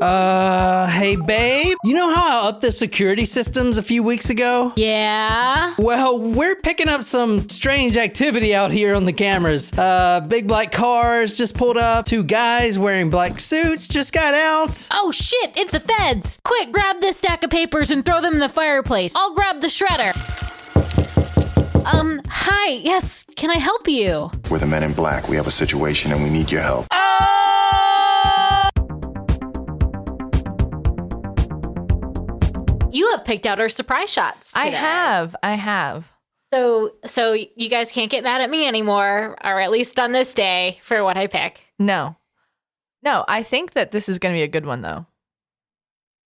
Hey, babe. You know how I upped the security systems a few weeks ago? Yeah? Well, we're picking up some strange activity out here on the cameras. Big black cars just pulled up. 2 guys wearing black suits just got out. Oh shit, it's the feds! Quick, grab this stack of papers and throw them in the fireplace. I'll grab the shredder. Hi, yes, can I help you? We're the Men in Black. We have a situation and we need your help. You have picked out our surprise shots today. I have. So you guys can't get mad at me anymore, or at least on this day, for what I pick. No, I think that this is going to be a good one, though.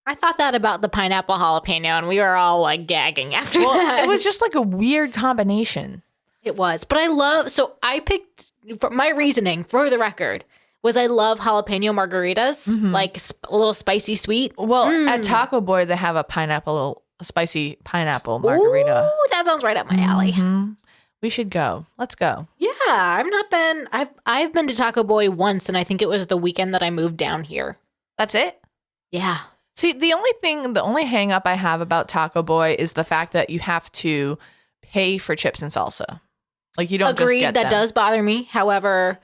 I thought that about the pineapple jalapeno, and we were all like gagging after that. It was just like a weird combination. It was, but I picked, for my reasoning, for the record, was I love jalapeno margaritas, like a little spicy sweet. Well, at Taco Boy, they have a spicy pineapple margarita. Ooh, that sounds right up my alley. We should go. Let's go. Yeah, I've been to Taco Boy once, and I think it was the weekend that I moved down here. That's it? Yeah. See, the only hang up I have about Taco Boy is the fact that you have to pay for chips and salsa. Like, you don't Agreed, just get that them. does bother me. However,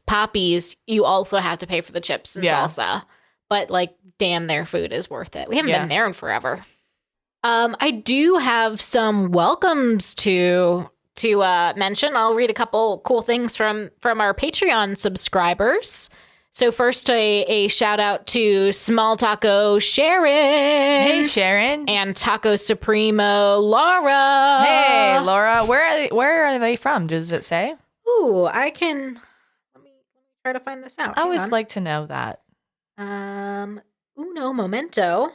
Poppy's, you also have to pay for the chips and salsa. But, like, damn, their food is worth it. We haven't been there in forever. I do have some welcomes to mention. I'll read a couple cool things from our Patreon subscribers. So first, a shout out to Small Taco Sharon. Hey, Sharon. And Taco Supremo Laura. Hey, Laura. Where are they from? Does it say? Ooh, let me try to find this out. I always like to know that. Uno momento.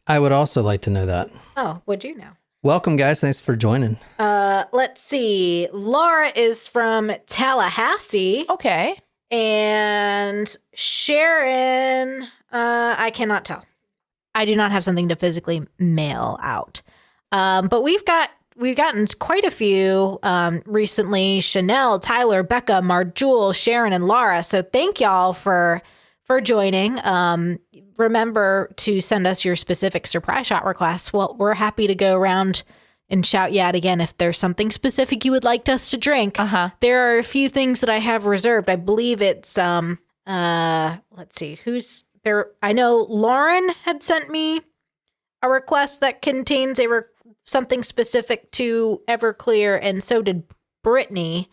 I would also like to know that. Oh, what'd you know? Welcome, guys. Thanks for joining. Let's see. Laura is from Tallahassee. Okay. And Sharon, I cannot tell. I do not have something to physically mail out. But we've gotten quite a few recently. Chanel, Tyler, Becca, Marjule, Sharon, and Laura. So thank y'all for joining. Remember to send us your specific surprise shot requests. Well, we're happy to go around and shout you out again if there's something specific you would like us to drink. There are a few things that I have reserved. I believe it's let's see, who's there. I know Lauren had sent me a request that contains something specific to Everclear, and so did Brittany.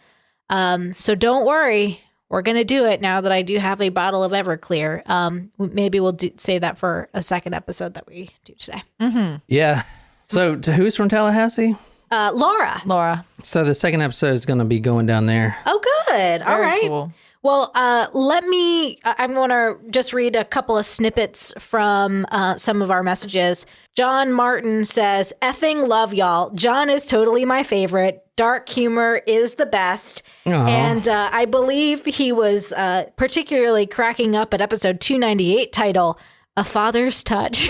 So don't worry, we're gonna do it now that I do have a bottle of Everclear. Maybe we'll save that for a second episode that we do today. Yeah. So, to who's from Tallahassee? Laura. So, the second episode is going to be going down there. Oh, good. All right. Cool. Well, I'm going to just read a couple of snippets from some of our messages. John Martin says, effing love y'all. John is totally my favorite. Dark humor is the best. Aww. And I believe he was particularly cracking up at episode 298 title, A Father's Touch.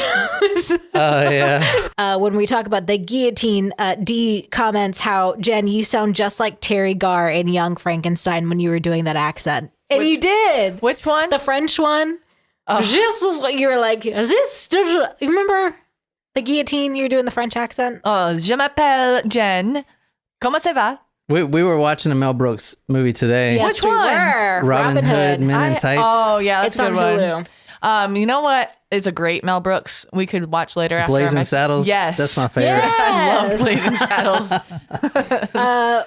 Yeah. When we talk about the guillotine, Dee comments how, Jen, you sound just like Terry Garr in Young Frankenstein when you were doing that accent. And you did. Which one? The French one. You were like, is this? You remember the guillotine? You were doing the French accent. Oh, je m'appelle Jen. Comment ça va? We were watching a Mel Brooks movie today. Yes, Which we one? were. Robin Hood, Men in Tights. Oh, yeah, that's It's a good on one. Hulu. You know what? It's a great Mel Brooks. We could watch later after Blazing Saddles? Yes. That's my favorite. Yes. I love Blazing Saddles.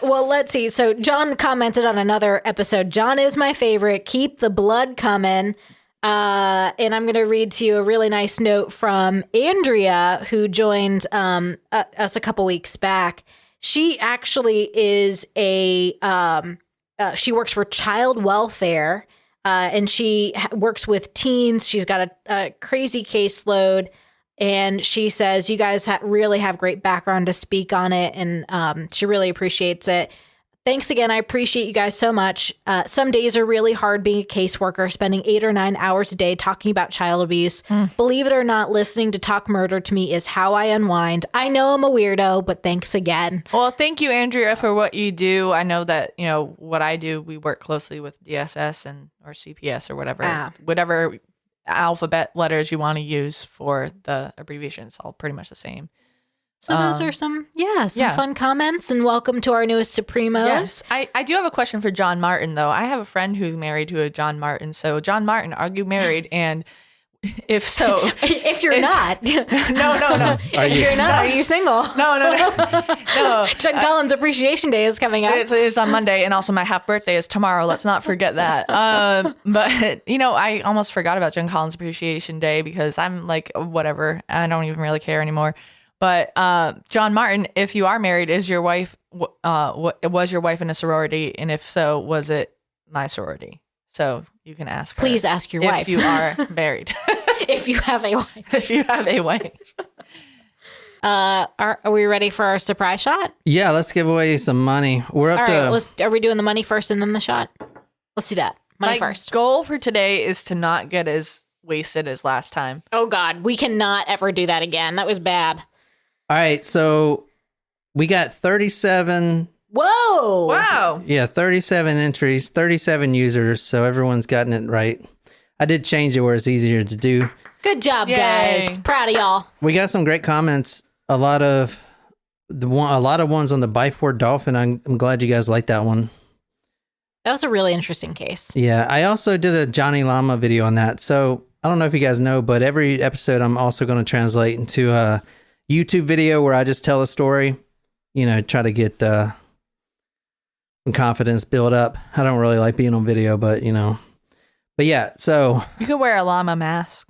Well, let's see. So John commented on another episode. John is my favorite. Keep the blood coming. And I'm going to read to you a really nice note from Andrea, who joined us a couple weeks back. She actually is she works for child welfare. And she works with teens. She's got a crazy caseload. And she says, you guys really have great background to speak on it. And she really appreciates it. Thanks again. I appreciate you guys so much. Some days are really hard being a caseworker, spending 8 or 9 hours a day talking about child abuse. Believe it or not, listening to talk murder to me is how I unwind. I know I'm a weirdo, but thanks again. Well, thank you, Andrea, for what you do. I know that, what I do, we work closely with DSS or CPS or whatever alphabet letters you want to use for the abbreviations, all pretty much the same. So those are some fun comments, and welcome to our newest Supremos. Yes. I do have a question for John Martin, though. I have a friend who's married to a John Martin. So, John Martin, are you married? And if so... if you're not... No. If you're not, are you single? No. Chuck Collins Appreciation Day is coming up. It's on Monday, and also my half birthday is tomorrow. Let's not forget that. But, I almost forgot about John Collins Appreciation Day because I'm like, whatever. I don't even really care anymore. But John Martin, if you are married, is your wife was your wife in a sorority, and if so, was it my sorority? So you can ask her. Please ask your wife if you are married. If you have a wife. If you have a wife. Are we ready for our surprise shot? Yeah, let's give away some money. We're up to. Are we doing the money first and then the shot? Let's do that. Money My first. goal for today is to not get as wasted as last time. Oh God, we cannot ever do that again. That was bad. All right, so we got 37. Whoa! Wow. Yeah, 37 entries, 37 users, so everyone's gotten it right. I did change it where it's easier to do. Good job, Yay. guys. Proud of y'all. We got some great comments. A lot of ones on the Biford Dolphin. I'm glad you guys liked that one. That was a really interesting case. Yeah, I also did a Johnny Llama video on that. So I don't know if you guys know, but every episode I'm also going to translate into a YouTube video where I just tell a story, try to get some confidence build up. I don't really like being on video, but yeah, so. You could wear a llama mask.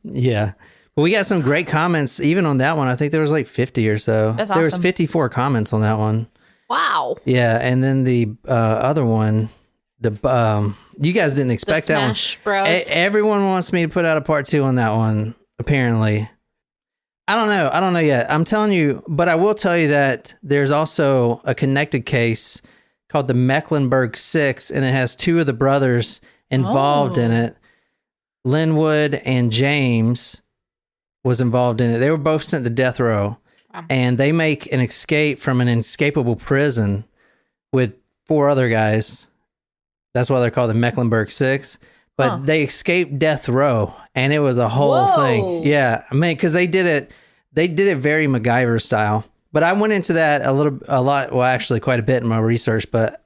Yeah. But we got some great comments even on that one. I think there was like 50 or so. That's There was awesome. 54 comments on that one. Wow. Yeah, and then the other one, you guys didn't expect that one. Smash Bros. Everyone wants me to put out a part 2 on that one, apparently. I don't know yet. I'm telling you, but I will tell you that there's also a connected case called the Mecklenburg 6, and it has 2 of the brothers involved in it. Linwood and James was involved in it. They were both sent to death row, and they make an escape from an inescapable prison with 4 other guys. That's why they're called the Mecklenburg 6. But they escaped death row, and it was a whole thing. Yeah, I mean, because they did it very MacGyver style. But I went into that a lot, well, actually quite a bit in my research, but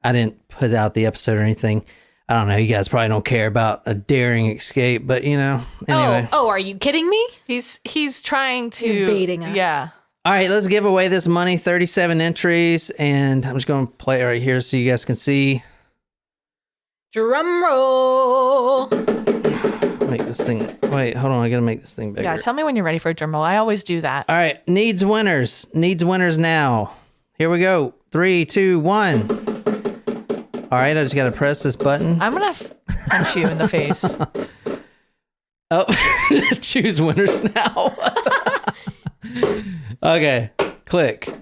I didn't put out the episode or anything. I don't know. You guys probably don't care about a daring escape, but anyway. Oh, are you kidding me? He's trying to... He's baiting us. Yeah. All right, let's give away this money, 37 entries, and I'm just going to play it right here so you guys can see. Drum roll. Make this thing. Wait, hold on. I got to make this thing bigger. Yeah, tell me when you're ready for a drum roll. I always do that. All right, needs winners. Needs winners now. Here we go. 3, 2, 1. All right, I just got to press this button. I'm going to punch you in the face. Oh, choose winners now. Okay, click.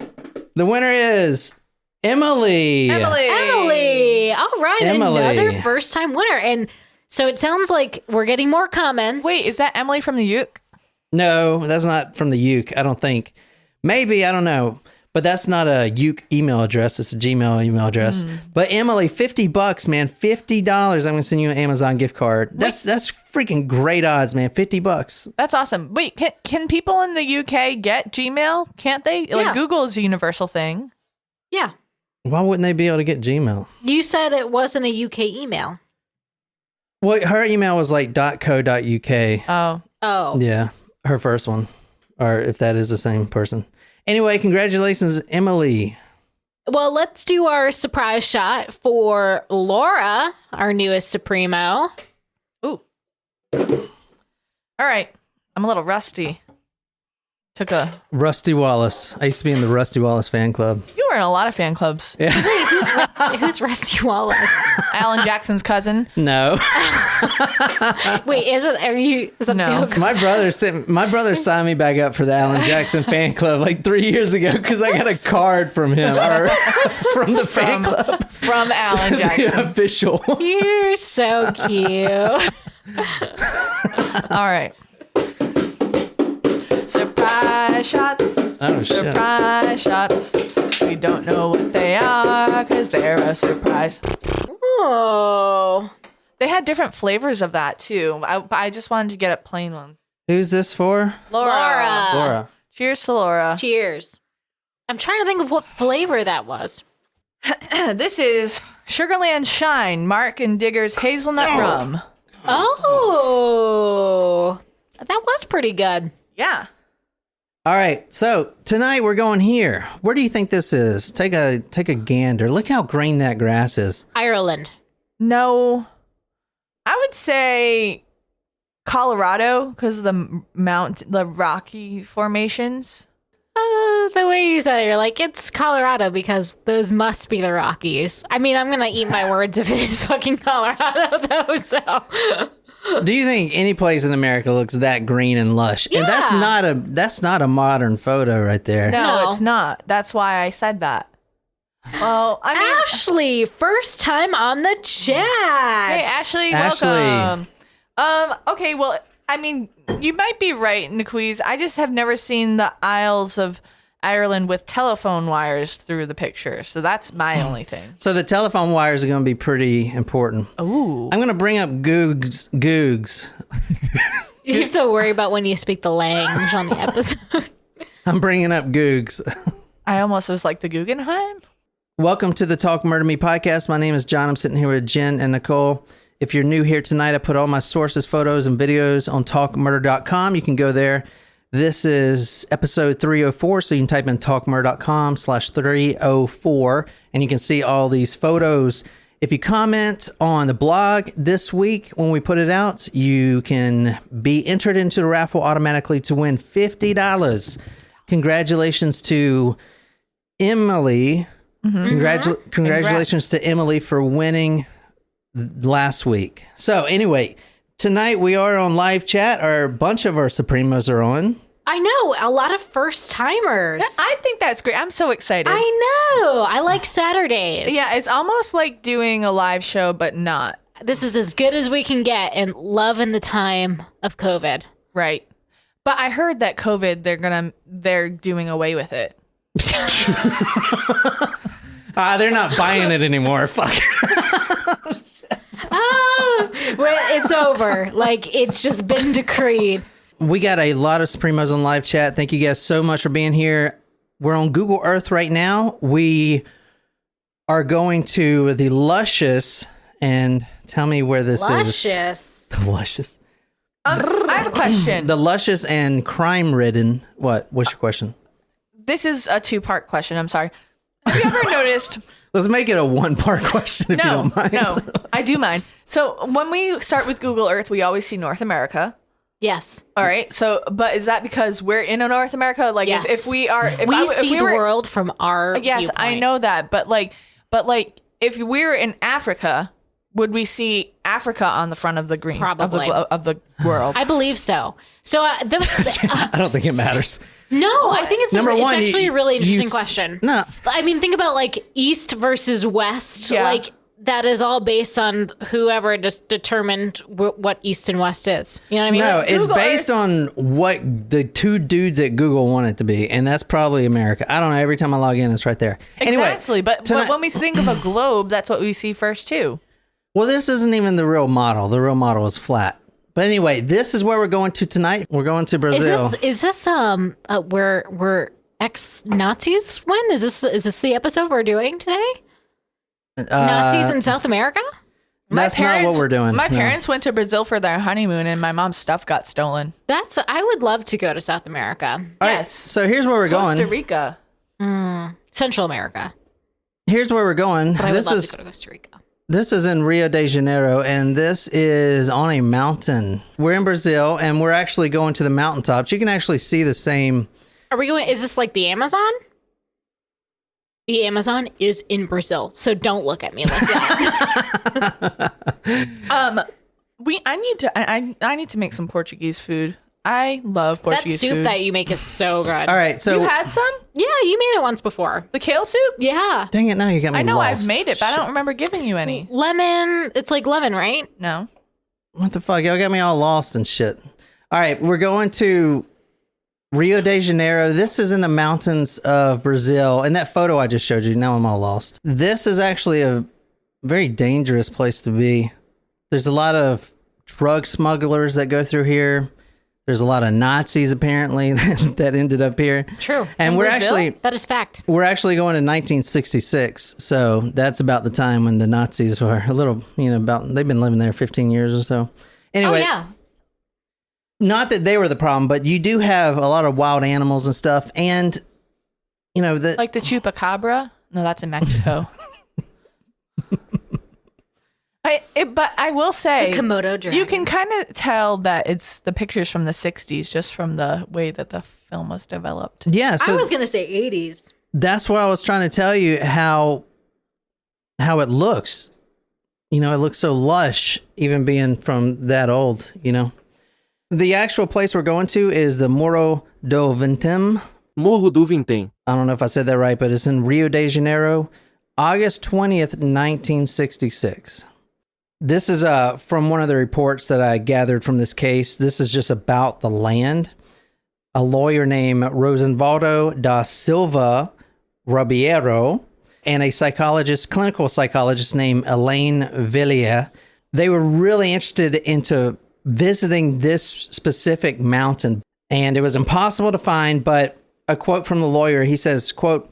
The winner is Emily. Emily. All right, Emily. another first-time winner. And so it sounds like we're getting more comments. Wait, is that Emily from the Uke? No, that's not from the Uke, I don't think. Maybe, I don't know. But that's not a Uke email address. It's a Gmail email address. But Emily, $50, man. $50. I'm going to send you an Amazon gift card. That's freaking great odds, man. $50. That's awesome. Wait, can people in the UK get Gmail? Can't they? Yeah. Like Google is a universal thing. Yeah. Why wouldn't they be able to get Gmail? You said it wasn't a UK email. Well, her email was like .co.uk. Oh. Yeah, her first one. Or if that is the same person. Anyway, congratulations, Emily. Well, let's do our surprise shot for Laura, our newest Supremo. Ooh. All right. I'm a little rusty. Took a... Rusty Wallace. I used to be in the Rusty Wallace fan club. You were in a lot of fan clubs. Yeah. Wait, who's Rusty Wallace? Alan Jackson's cousin. No. Wait, is that No. a joke? My brother signed me back up for the Alan Jackson fan club like 3 years ago because I got a card from him or from the fan club. From Alan Jackson. The official. You're so cute. All right. Surprise shots. Oh, shit. Surprise shots. We don't know what they are because they're a surprise. Oh. They had different flavors of that too. I just wanted to get a plain one. Who's this for? Laura. Laura. Cheers to Laura. Cheers. I'm trying to think of what flavor that was. This is Sugarland Shine, Mark and Digger's hazelnut rum. Oh. That was pretty good. Yeah. All right, so tonight we're going here. Where do you think this is? Take a gander. Look how green that grass is. Ireland. No. I would say Colorado because of the Rocky formations. The way you said it, you're like, it's Colorado because those must be the Rockies. I mean, I'm going to eat my words if it is fucking Colorado, though, so... Do you think any place in America looks that green and lush? Yeah. And that's not a modern photo right there. No, No. it's not. That's why I said that. Well, I mean, Ashley, first time on the chat. hey, Ashley, Ashley. welcome. Okay, well, I mean, you might be right, Niquiz. I just have never seen the Isles of Ireland with telephone wires through the picture, so that's my only thing. So the telephone wires are going to be pretty important. Ooh. I'm going to bring up Googs. You have to worry about when you speak the language on the episode. I'm bringing up Googs. I almost was like the Guggenheim. Welcome to the Talk Murder Me podcast. My name is John. I'm sitting here with Jen and Nicole. If you're new here tonight, I put all my sources, photos, and videos on talkmurder.com. You can go there. This is episode 304, so you can type in talkmurder.com/304, and you can see all these photos. If you comment on the blog this week when we put it out, you can be entered into the raffle automatically to win $50. Congratulations to Emily. Congratulations to Emily for winning last week. So anyway, tonight we are on live chat. A bunch of our Supremos are on. I know, a lot of first timers. I think that's great. I'm so excited. I know. I like Saturdays. Yeah, it's almost like doing a live show, but not. This is as good as we can get and love in the time of COVID. Right. But I heard that COVID, they're doing away with it. They're not buying it anymore. Fuck. Well, it's over. Like, it's just been decreed. We got a lot of Supremos on live chat. Thank you guys so much for being here. We're on Google Earth right now. We are going to the luscious, and tell me where this is. Luscious. The luscious. I have a question. The luscious and crime-ridden. What? What's your question? This is a two-part question. I'm sorry. Have you ever noticed? Let's make it a one-part question if you don't mind. No, I do mind. So when we start with Google Earth, we always see North America. Yes. All right. So, but is that because we're in a North America? Like, Yes. if we are, if We I- if see we the were- world from our Yes, viewpoint. I know that, but if we're in Africa, would we see Africa on the front of the green Probably. of the world? I believe so. So I don't think it matters. no, I think it's Number one, it's actually a really interesting s- question. No. I mean, think about like East versus West. Yeah. Like that is all based on whoever just determined what East and West is. You know what I mean? No, Like, it's Google based on what the two dudes at Google want it to be, and that's probably America. I don't know. Every time I log in, it's right there. Exactly. Anyway, But tonight- when we think of a globe, that's what we see first too. well, this isn't even the real model. The real model is flat. But anyway, this is where we're going to tonight. We're going to Brazil. is this where ex-Nazis went? Is this the episode we're doing today? Nazis in South America? That's not what we're doing. My No. parents went to Brazil for their honeymoon, and my mom's stuff got stolen. I would love to go to South America. All right, Yes. so here's where we're Costa going. Rica. Central America. Here's where we're going. But I would This love is to go to Costa Rica. This is in Rio de Janeiro, and this is on a mountain. We're in Brazil, and we're actually going to the mountaintops. You can actually see the same. Are we going? Is this like the Amazon? The Amazon is in Brazil, so don't look at me like that. I need to make some Portuguese food. I love That Portuguese soup food. that you make is so good. All right, so You had some? Yeah, you made it once before. The kale soup? Yeah. dang it, now you got me I know lost. I've made it, but I don't remember giving you any. Lemon. It's like lemon, right? No. What the fuck? Y'all got me all lost and shit. All right, we're going to Rio de Janeiro. This is in the mountains of Brazil. And that photo I just showed you, now I'm all lost. This is actually a very dangerous place to be. There's a lot of drug smugglers that go through here. There's a lot of Nazis apparently that ended up here. True. And In we're Brazil? That is fact. going to 1966. So that's about the time when the Nazis were a little, they've been living there 15 years or so. Anyway, Oh, yeah. not that they were the problem, but you do have a lot of wild animals and stuff. And, Like the chupacabra? No, that's in Mexico. But I will say, The Komodo dragon. you can kind of tell that it's the pictures from the 60s just from the way that the film was developed. yeah, so I was going to say 80s. that's what I was trying to tell you, how it looks. It looks so lush, even being from that old, The actual place we're going to is the Morro Do Vintem. Morro do Vintem. I don't know if I said that right, but it's in Rio de Janeiro, August 20th, 1966. This is from one of the reports that I gathered from this case. This is just about the land. A lawyer named Rosenvaldo da Silva Rubiero and a clinical psychologist named Elaine Villiers. They were really interested into visiting this specific mountain, and it was impossible to find, but a quote from the lawyer, he says, quote,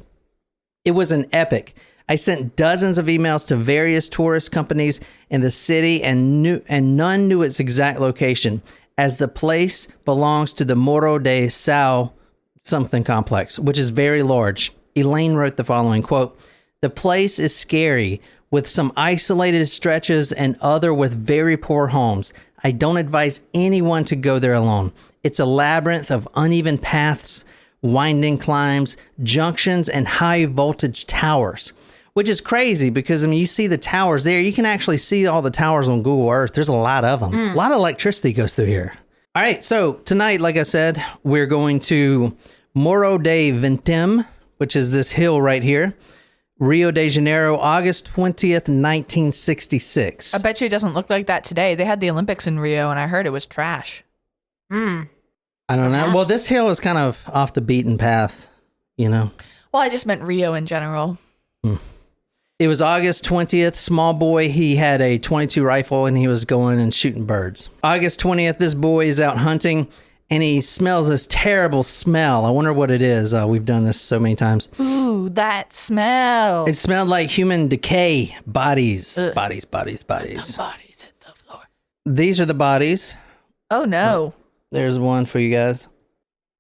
"It was an epic. I sent dozens of emails to various tourist companies in the city and none knew its exact location, as the place belongs to the Morro de São something complex, which is very large." Elaine wrote the following, quote, "The place is scary, with some isolated stretches and other with very poor homes. I don't advise anyone to go there alone. It's a labyrinth of uneven paths, winding climbs, junctions, and high voltage towers." Which is crazy because, you see the towers there. You can actually see all the towers on Google Earth. There's a lot of them. A lot of electricity goes through here. All right, so tonight, like I said, we're going to Morro de Vintem, which is this hill right here. Rio de Janeiro, August 20th, 1966. I bet you it doesn't look like that today. They had the Olympics in Rio, and I heard it was trash. I don't know. Well, this hill is kind of off the beaten path, Well, I just meant Rio in general. It was August 20th. Small boy, he had a .22 rifle and he was going and shooting birds. August 20th, this boy is out hunting and he smells this terrible smell. I wonder what it is. We've done this so many times. Ooh, that smell. It smelled like human decay. Bodies. Ugh. Bodies. The bodies at the floor. These are the bodies. Oh, no. There's one for you guys.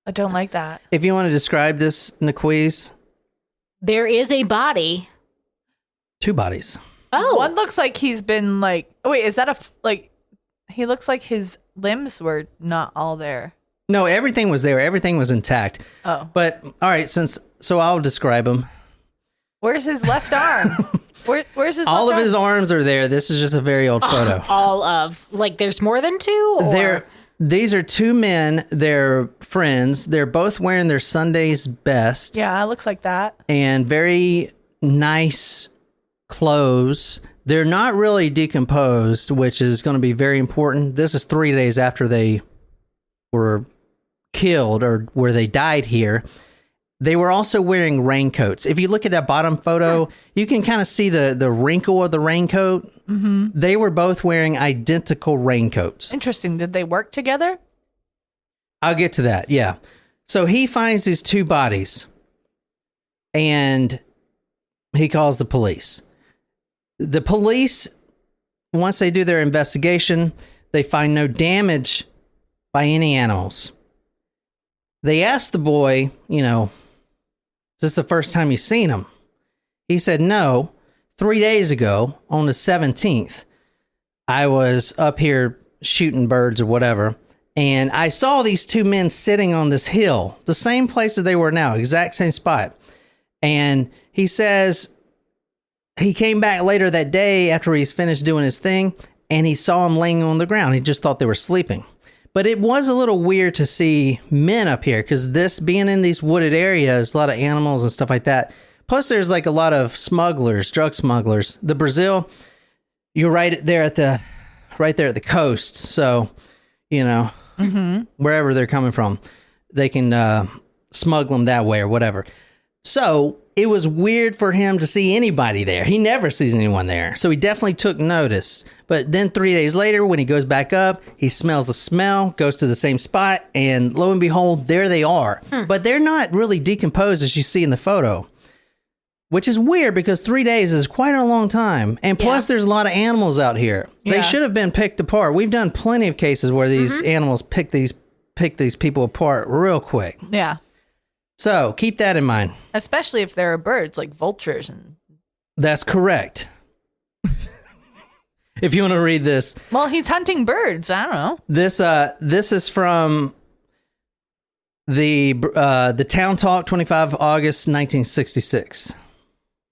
I don't like that. If you want to describe this, Naquiz, There is a body. 2 bodies. Oh. One looks like he's been like, oh, wait, is that he looks like his limbs were not all there. No, everything was there. Everything was intact. Oh. But, all right, so I'll describe them. Where's his left arm? Where's his All left of arm? his arms are there. This is just a very old photo. All of. Like, there's more than 2? Or? These are 2 men. They're friends. They're both wearing their Sunday's best Yeah, it looks like that. and very nice clothes. They're not really decomposed, which is going to be very important. This is 3 days after they were killed or where they died here. They were also wearing raincoats. If you look at that bottom photo, you can kind of see the wrinkle of the raincoat. Mm-hmm. They were both wearing identical raincoats. Interesting. Did they work together? I'll get to that, yeah. So he finds these 2 bodies, and he calls the police. The police, once they do their investigation, they find no damage by any animals. They asked the boy, is this the first time you've seen him? He said, no. 3 days ago, on the 17th, I was up here shooting birds or whatever, and I saw these 2 men sitting on this hill, the same place that they were now, exact same spot. And he says he came back later that day after he's finished doing his thing, and he saw them laying on the ground. He just thought they were sleeping. But it was a little weird to see men up here because this being in these wooded areas, a lot of animals and stuff like that. Plus, there's like a lot of smugglers, drug smugglers. The Brazil, you're right there at the coast. So, you know, wherever they're coming from, they can smuggle them that way or whatever. So it was weird for him to see anybody there. He never sees anyone there. So he definitely took notice. But then 3 days later, when he goes back up, he smells the smell, goes to the same spot, and lo and behold, there they are. But they're not really decomposed as you see in the photo, which is weird because 3 days is quite a long time. And plus, there's a lot of animals out here. They should have been picked apart. We've done plenty of cases where these animals pick these people apart real quick. Yeah. So keep that in mind. Especially if there are birds like vultures. That's correct. If you want to read this. Well, he's hunting birds. I don't know. This is from the Town Talk, 25 August 1966.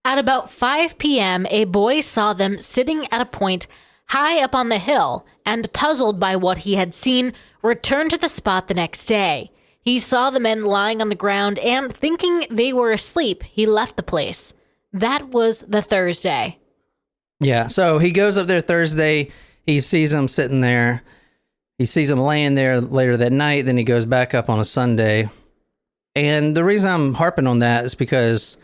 At about 5 p.m., a boy saw them sitting at a point high up on the hill and, puzzled by what he had seen, returned to the spot the next day. He saw the men lying on the ground and, thinking they were asleep, he left the place. That was the Thursday. Yeah, so he goes up there Thursday. He sees them sitting there. He sees them laying there later that night. Then he goes back up on a Sunday. And the reason I'm harping on that is because,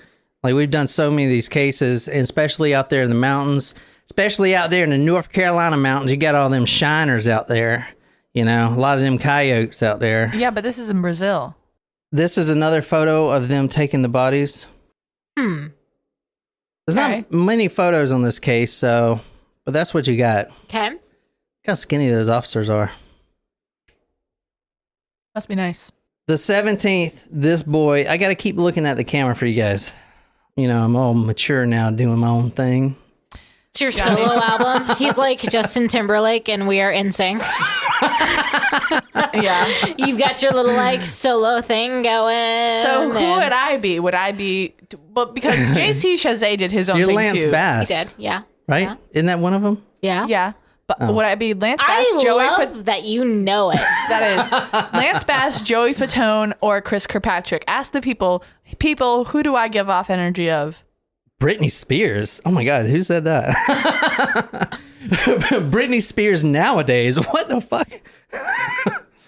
like, we've done so many of these cases, and especially out there in the mountains, especially out there in the North Carolina mountains, you got all them shiners out there. You know, a lot of them coyotes out there. Yeah, but this is in Brazil. This is another photo of them taking the bodies. There's not many photos on this case, but that's what you got. Okay. Look how skinny those officers are. Must be nice. The 17th, this boy, I got to keep looking at the camera for you guys. You know, I'm all mature now doing my own thing. It's your solo album. He's like Justin Timberlake and we are NSYNC. Yeah. You've got your little like solo thing going. So who would I be? Would I be... But because J.C. Chazé did his own You're thing Lance He too. Bass. did, yeah. Right? Yeah. Isn't that one of them? Yeah. Yeah. But would I be Lance Bass, I Joey... love that you know it. That is Lance Bass, Joey Fatone, or Chris Kirkpatrick. Ask the people, who do I give off energy of? Britney Spears. Oh my God, who said that? Britney Spears nowadays. What the fuck?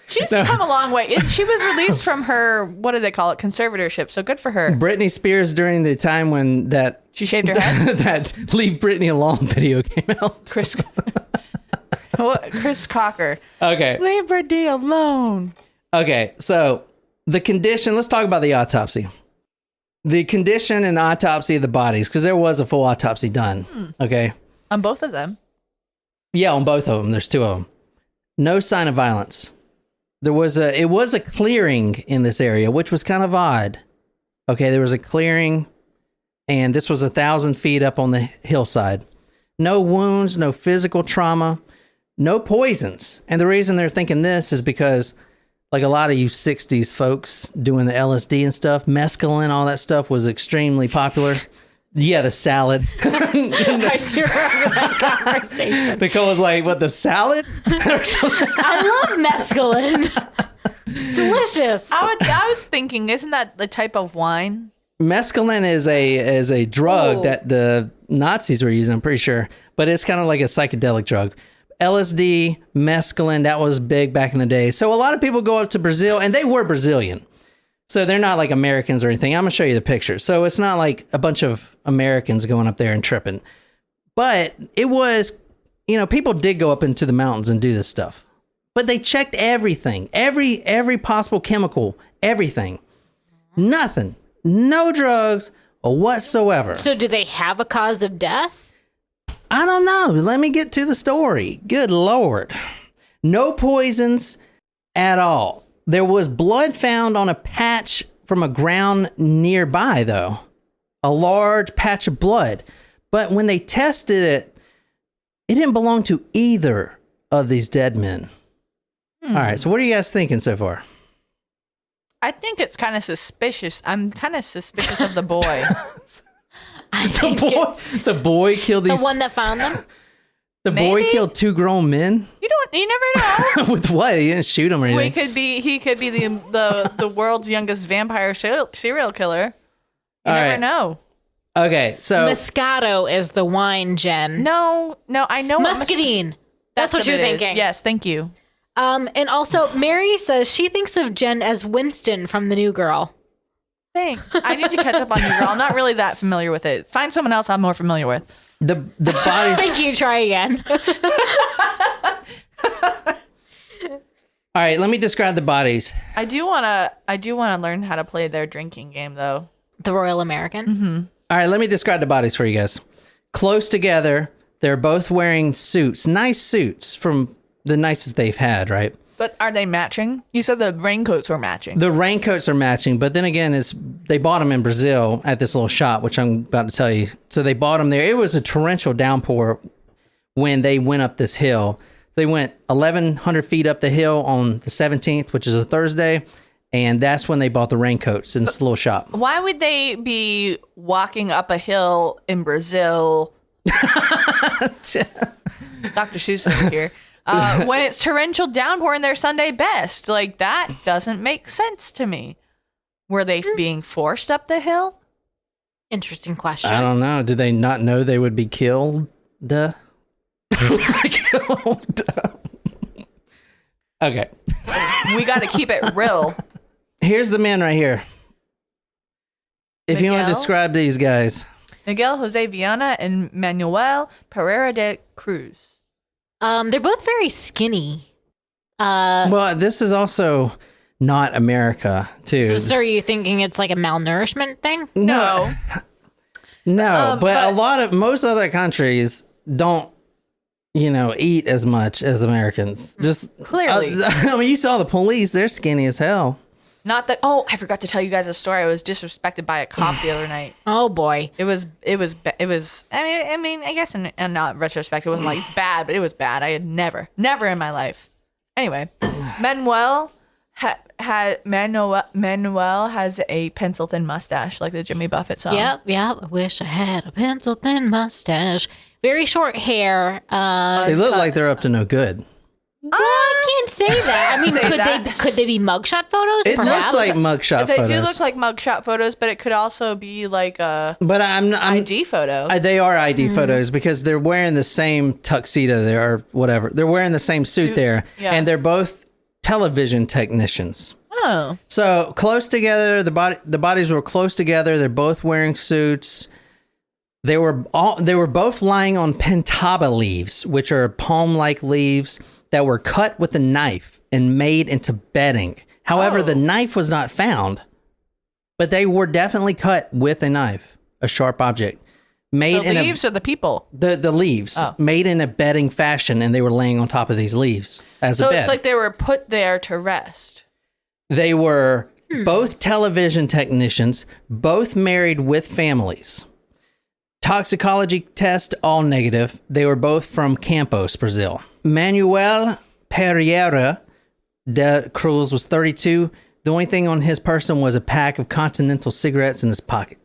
She's come a long way. She was released from her, what do they call it, conservatorship. So good for her. Britney Spears during the time when that She shaved her head. that Leave Britney Alone video came out. Chris Cocker. Okay. Leave Britney alone. Okay, so the condition, let's talk about the autopsy. The condition and autopsy of the bodies, because there was a full autopsy done. Okay. On both of them. Yeah, on both of them. There's two of them. No sign of violence. It was a clearing in this area, which was kind of odd. Okay, there was a clearing, and this was 1,000 feet up on the hillside. No wounds, no physical trauma, no poisons. And the reason they're thinking this is because, like a lot of you 60s folks doing the LSD and stuff, mescaline, all that stuff was extremely popular. Yeah, the salad. I still remember that conversation. Nicole was like, what, the salad? I love mescaline. It's delicious. I was thinking, isn't that the type of wine? Mescaline is a drug that the Nazis were using, I'm pretty sure. But it's kind of like a psychedelic drug. LSD, mescaline, that was big back in the day. So a lot of people go up to Brazil, and they were Brazilian. So they're not like Americans or anything. I'm going to show you the picture. So it's not like a bunch of Americans going up there and tripping. But it was, people did go up into the mountains and do this stuff. But they checked everything, every possible chemical, everything. Nothing. No drugs or whatsoever. So do they have a cause of death? I don't know. Let me get to the story. Good Lord. No poisons at all. There was blood found on a patch from a ground nearby, though. A large patch of blood. But when they tested it, it didn't belong to either of these dead men. All right, so what are you guys thinking so far? I think it's kind of suspicious. I'm kind of suspicious of the boy. I think The boy killed these... the one that found them? The boy Maybe. killed 2 grown men? You never know. With what? He didn't shoot him or anything. He could be the world's youngest vampire serial killer. You All never right. know. Okay, so Moscato is the wine, Jen. No, I know what Muscadine. That's what you're it is. thinking. Yes, thank you. And also, Mary says she thinks of Jen as Winston from The New Girl. Thanks. I need to catch up on New Girl. I'm not really that familiar with it. Find someone else I'm more familiar with. the bodies. Thank you. Try again. All right, let me describe the bodies. I do wanna learn how to play their drinking game though. The Royal American. Mm-hmm. All right, let me describe the bodies for you guys. Close together, they're both wearing suits, nice suits from the nicest they've had, right? But are they matching? You said the raincoats were matching. The raincoats are matching, but then again, they bought them in Brazil at this little shop, which I'm about to tell you. So they bought them there. It was a torrential downpour when they went up this hill. They went 1,100 feet up the hill on the 17th, which is a Thursday, and that's when they bought the raincoats in this little shop. Why would they be walking up a hill in Brazil? Dr. Seuss over here. When it's torrential downpour in their Sunday best. Like, that doesn't make sense to me. Were they being forced up the hill? Interesting question. I don't know. Did they not know they would be killed? Killed. Okay. We got to keep it real. Here's the men right here. If you want to Miguel? describe these guys. Miguel Jose Viana and Manuel Pereira de Cruz. They're both very skinny. Well, this is also not America, too. So are you thinking it's like a malnourishment thing? No. No, but but- most other countries don't, eat as much as Americans. Just Clearly. I mean, you saw the police; they're skinny as hell. Not that. Oh, I forgot to tell you guys a story. I was disrespected by a cop the other night. Oh boy. It was. I mean, I guess in not retrospect, it wasn't like bad, but it was bad. I had never in my life. Anyway, Manuel has a pencil thin mustache, like the Jimmy Buffett song. Yep. I wish I had a pencil thin mustache. Very short hair. They look like they're up to no good. I can't say that. I mean, Say that. could they be mugshot photos? It Perhaps? looks like mugshot They photos. do look like mugshot photos, but it could also be like a but I'm ID photo. They are ID photos because they're wearing the same tuxedo there or whatever. They're wearing the same suit there, yeah. and they're both television technicians. Oh. So close together, the bodies were close together. They're both wearing suits. They were both lying on pentaba leaves, which are palm-like leaves that were cut with a knife and made into bedding. However, the knife was not found, but they were definitely cut with a knife, a sharp object. Made The leaves or the people? The leaves made in a bedding fashion, and they were laying on top of these leaves as a So bed. it's like they were put there to rest. They were both television technicians, both married with families. Toxicology test, all negative. They were both from Campos, Brazil. Manuel Pereira de Cruz was 32. The only thing on his person was a pack of Continental cigarettes in his pocket.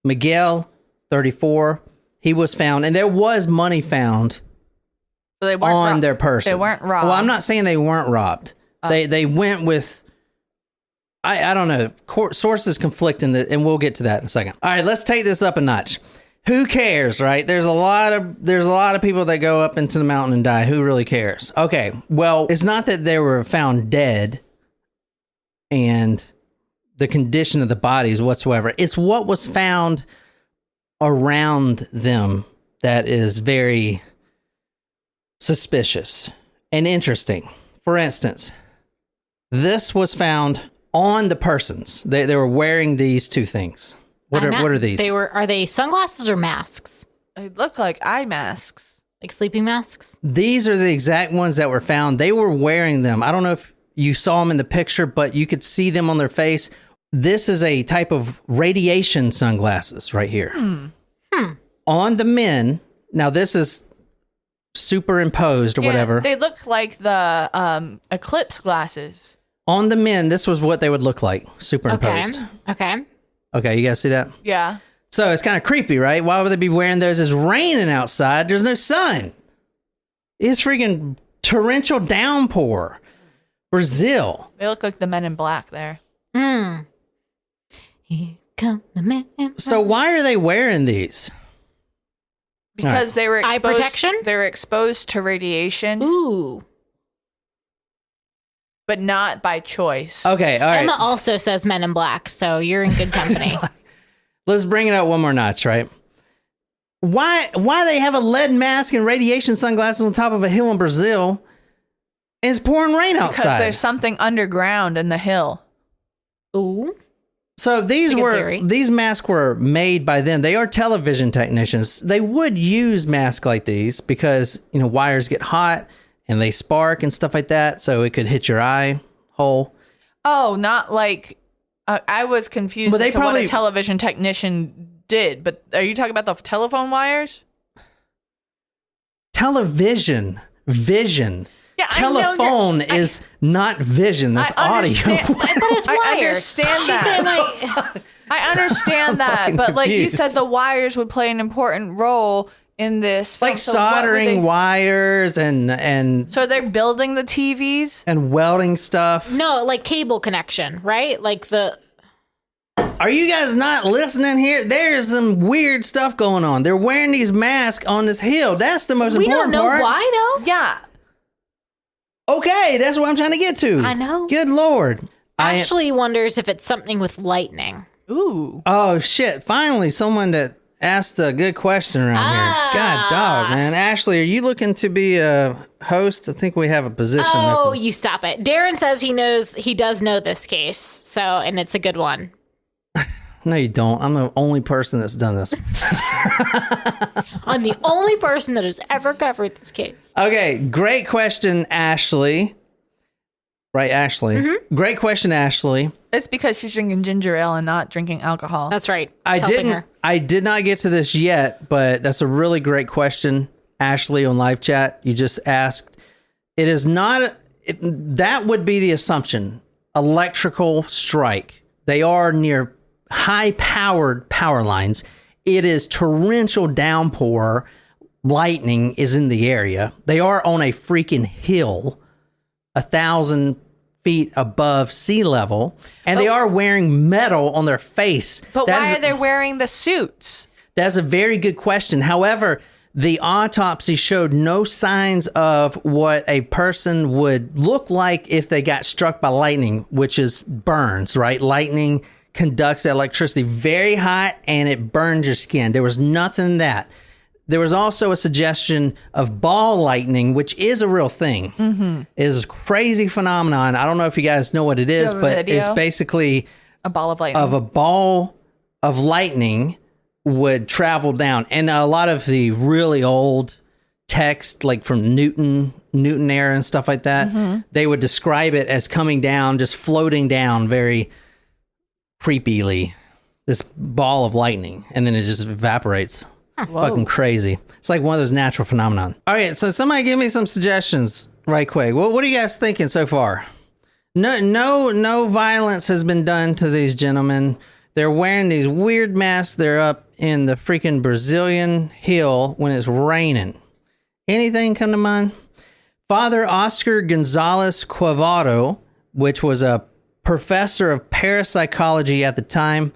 Miguel, 34. He was found, and there was money found So they weren't on their person. They weren't robbed. Well, I'm not saying they weren't robbed. They went with... I don't know. Sources conflict and we'll get to that in a second. All right, let's take this up a notch. Who cares, right? There's a lot of people that go up into the mountain and die. Who really cares? Okay, well, it's not that they were found dead and the condition of the bodies whatsoever. It's what was found around them that is very suspicious and interesting. For instance, this was found on the persons. They were wearing these two things. What are these? Are they sunglasses or masks? They look like eye masks. Like sleeping masks? These are the exact ones that were found. They were wearing them. I don't know if you saw them in the picture, but you could see them on their face. This is a type of radiation sunglasses right here. On the men, now this is superimposed or whatever. They look like the eclipse glasses. On the men, this was what they would look like, superimposed. Okay. Okay, you guys see that? Yeah. So it's kind of creepy, right? Why would they be wearing those? It's raining outside. There's no sun. It's freaking torrential downpour. Brazil. They look like the Men in Black there. Here come the men. So why are they wearing these? Because they were Eye exposed, protection? They were exposed to radiation, Ooh. but not by choice. Okay, all right. Emma also says Men in Black, so you're in good company. Let's bring it up one more notch, right? Why they have a lead mask and radiation sunglasses on top of a hill in Brazil and it's pouring rain outside? Because there's something underground in the hill. Ooh. So these masks were made by them. They are television technicians. They would use masks like these because, wires get hot and they spark and stuff like that. So it could hit your eye hole. Oh, not like I was confused But as to what a television technician did. But are you talking about the telephone wires? Television. Vision. Yeah, telephone is not vision. That's audio. But it's wires. I understand She's that. saying like, I understand that, but like you confused. said, the wires would play an important role in this. Like So what would soldering wires and So they're building the TVs? and welding stuff. no, like cable connection, right? Like the. Are you guys not listening here? There's some weird stuff going on. They're wearing these masks on this hill. That's the most We don't important know part. why though. Yeah. Okay, that's what I'm trying to get to. I know. Good Lord. Ashley wonders if it's something with lightning. Ooh. Oh, shit. Finally, someone that asked a good question around here. God dog, man. Ashley, are you looking to be a host? I think we have a position. Oh, open. you stop it. Darren says he does know this case. So, and it's a good one. No, you don't. I'm the only person that's done this. I'm the only person that has ever covered this case. Okay, great question, Ashley. Right, Ashley? Mm-hmm. Great question, Ashley. It's because she's drinking ginger ale and not drinking alcohol. That's right. I It's helping didn't. her. I did not get to this yet, but that's a really great question, Ashley, on live chat. You just asked. It is not. That would be the assumption. Electrical strike. They are near high-powered power lines. It is torrential downpour. Lightning is in the area. They are on a freaking hill, 1,000 feet above sea level, and they are wearing metal on their face. But why are they wearing the suits? That's a very good question. However, the autopsy showed no signs of what a person would look like if they got struck by lightning, which is burns, right? Lightning conducts electricity very hot and it burns your skin. There was nothing that. There was also a suggestion of ball lightning, which is a real thing. Mm-hmm. It is a crazy phenomenon. I don't know if you guys know what it is, but it's basically a ball of lightning. a ball of lightning would travel down. And a lot of the really old text, like from Newton era and stuff like that, they would describe it as coming down, just floating down very creepily, this ball of lightning, and then it just evaporates. Fucking crazy. It's like one of those natural phenomenon. All right, so somebody give me some suggestions right quick. Well, what are you guys thinking so far? No violence has been done to these gentlemen. They're wearing these weird masks. They're up in the freaking Brazilian hill when it's raining. Anything come to mind? Father Oscar Gonzalez Quavado, which was a professor of parapsychology at the time,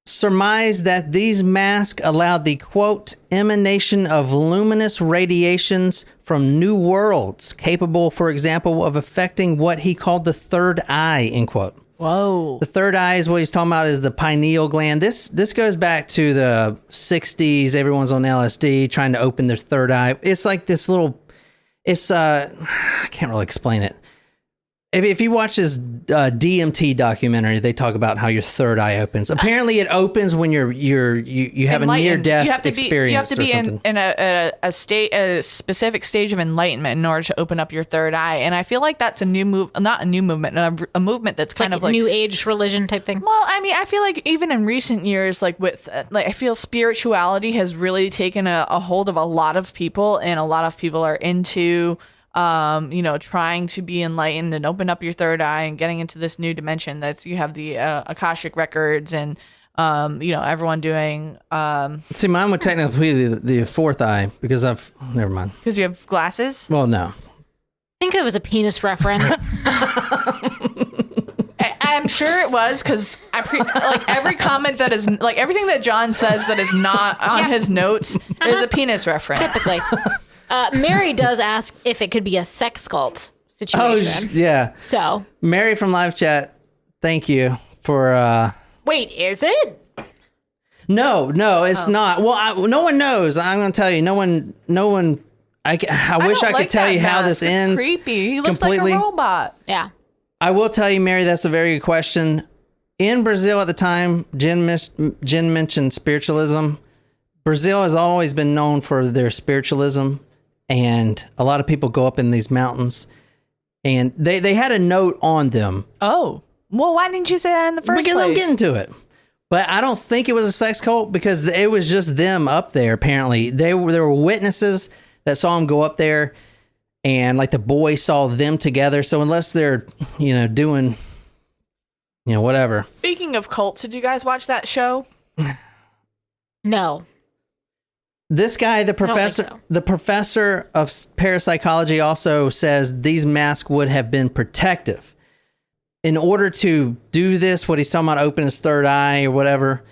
surmised that these masks allowed the, quote, emanation of luminous radiations from new worlds, capable, for example, of affecting what he called the third eye, end quote. Whoa. The third eye is what he's talking about is the pineal gland. This goes back to the 60s. Everyone's on LSD trying to open their third eye. It's like this little, I can't really explain it. If you watch this DMT documentary, they talk about how your third eye opens. Apparently, it opens when you have a near-death experience. You have to be in a specific stage of enlightenment in order to open up your third eye. And I feel like that's not a new movement, a movement that's kind of like new age religion type thing. Well, I mean, I feel like even in recent years, like with I feel spirituality has really taken a hold of a lot of people, and a lot of people are into trying to be enlightened and open up your third eye and getting into this new dimension. That's you have the Akashic records and Everyone doing See, mine would technically be the fourth eye because never mind. because you have glasses. Well, no. I think it was a penis reference. I'm sure it was because like every comment that is like everything that John says that is not on his notes is a penis reference. Typically. Mary does ask if it could be a sex cult situation. Yeah. So. Mary from live chat, thank you for... Wait, is it? No, it's not. Well, no one knows. I'm going to tell you, no one. I wish I could tell you how this ends. Creepy. He looks completely. like a robot. Yeah. I will tell you, Mary, that's a very good question. In Brazil at the time, Jen mentioned spiritualism. Brazil has always been known for their spiritualism, and a lot of people go up in these mountains, and they had a note on them. Oh. Well, why didn't you say that in the first place? Because I'm getting to it. But I don't think it was a sex cult because it was just them up there, apparently. There were witnesses that saw them go up there, and like the boy saw them together. So unless they're, doing, whatever. Speaking of cults, did you guys watch that show? No. This guy, the don't think so. the professor of parapsychology also says these masks would have been protective. In order to do this, what he's talking about, open his third eye or whatever,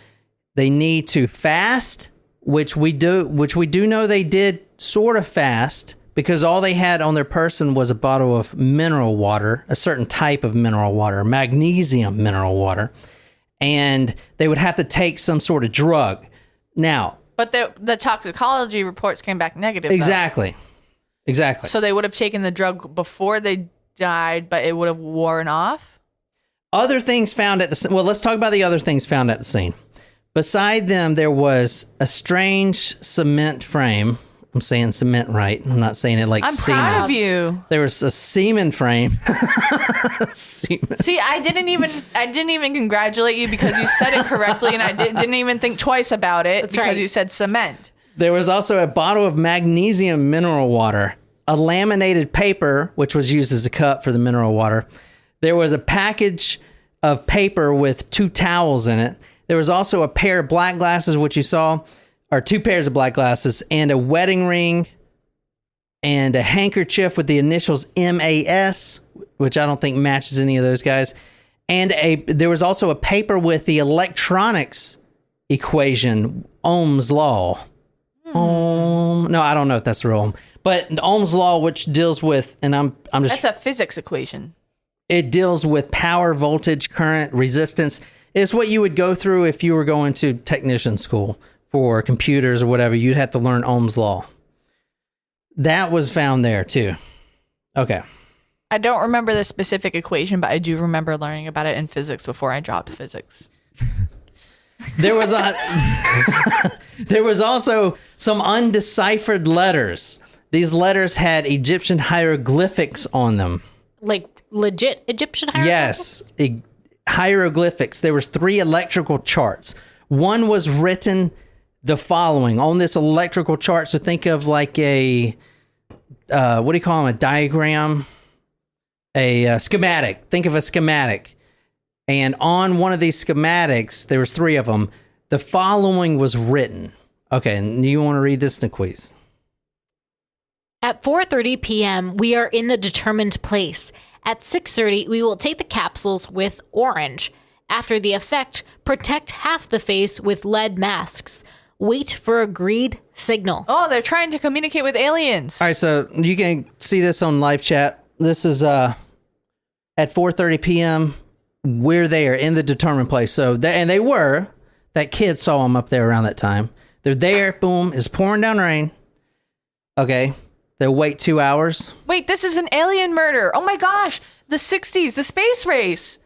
they need to fast, which we do know they did sort of fast because all they had on their person was a bottle of mineral water, a certain type of mineral water, magnesium mineral water, and they would have to take some sort of drug. Now, but the toxicology reports came back negative. Exactly. So they would have taken the drug before they died, but it would have worn off? Other things found at the scene. Well, let's talk about the other things found at the scene. Beside them, there was a strange cement frame. I'm saying cement right. I'm not saying it like semen. I'm proud of you. There was a semen frame. Semen. See, I didn't even congratulate you because you said it correctly, and I didn't even think twice about it because right. you said cement. There was also a bottle of magnesium mineral water, a laminated paper, which was used as a cup for the mineral water. There was a package of paper with 2 towels in it. There was also a pair of black glasses, which you saw, or 2 pairs of black glasses, and a wedding ring, and a handkerchief with the initials MAS, which I don't think matches any of those guys. And there was also a paper with the electronics equation, Ohm's law. No, I don't know if that's the real Ohm, but Ohm's law, which deals with, and I'm just... That's a physics equation. It deals with power, voltage, current, resistance. It's what you would go through if you were going to technician school for computers or whatever. You'd have to learn Ohm's law. That was found there too. Okay. I don't remember the specific equation, but I do remember learning about it in physics before I dropped physics. There was there was also some undeciphered letters. These letters had Egyptian hieroglyphics on them. Like legit Egyptian hieroglyphics? Yes, hieroglyphics. There was 3 electrical charts. One was written the following on this electrical chart. So think of like a, what do you call them? A diagram, a schematic. Think of a schematic. And on one of these schematics, there was 3 of them. The following was written. Okay, and you want to read this, Niquiz? At 4:30 p.m., we are in the determined place. At 6:30, we will take the capsules with orange. After the effect, protect half the face with lead masks. Wait for agreed signal. Oh, they're trying to communicate with aliens. All right, so you can see this on live chat. This is at 4:30 p.m. We're there in the determined place. So, they were. That kid saw them up there around that time. They're there. Boom. It's pouring down rain. Okay. They'll wait 2 hours. Wait, this is an alien murder. Oh my gosh. The 60s, the space race.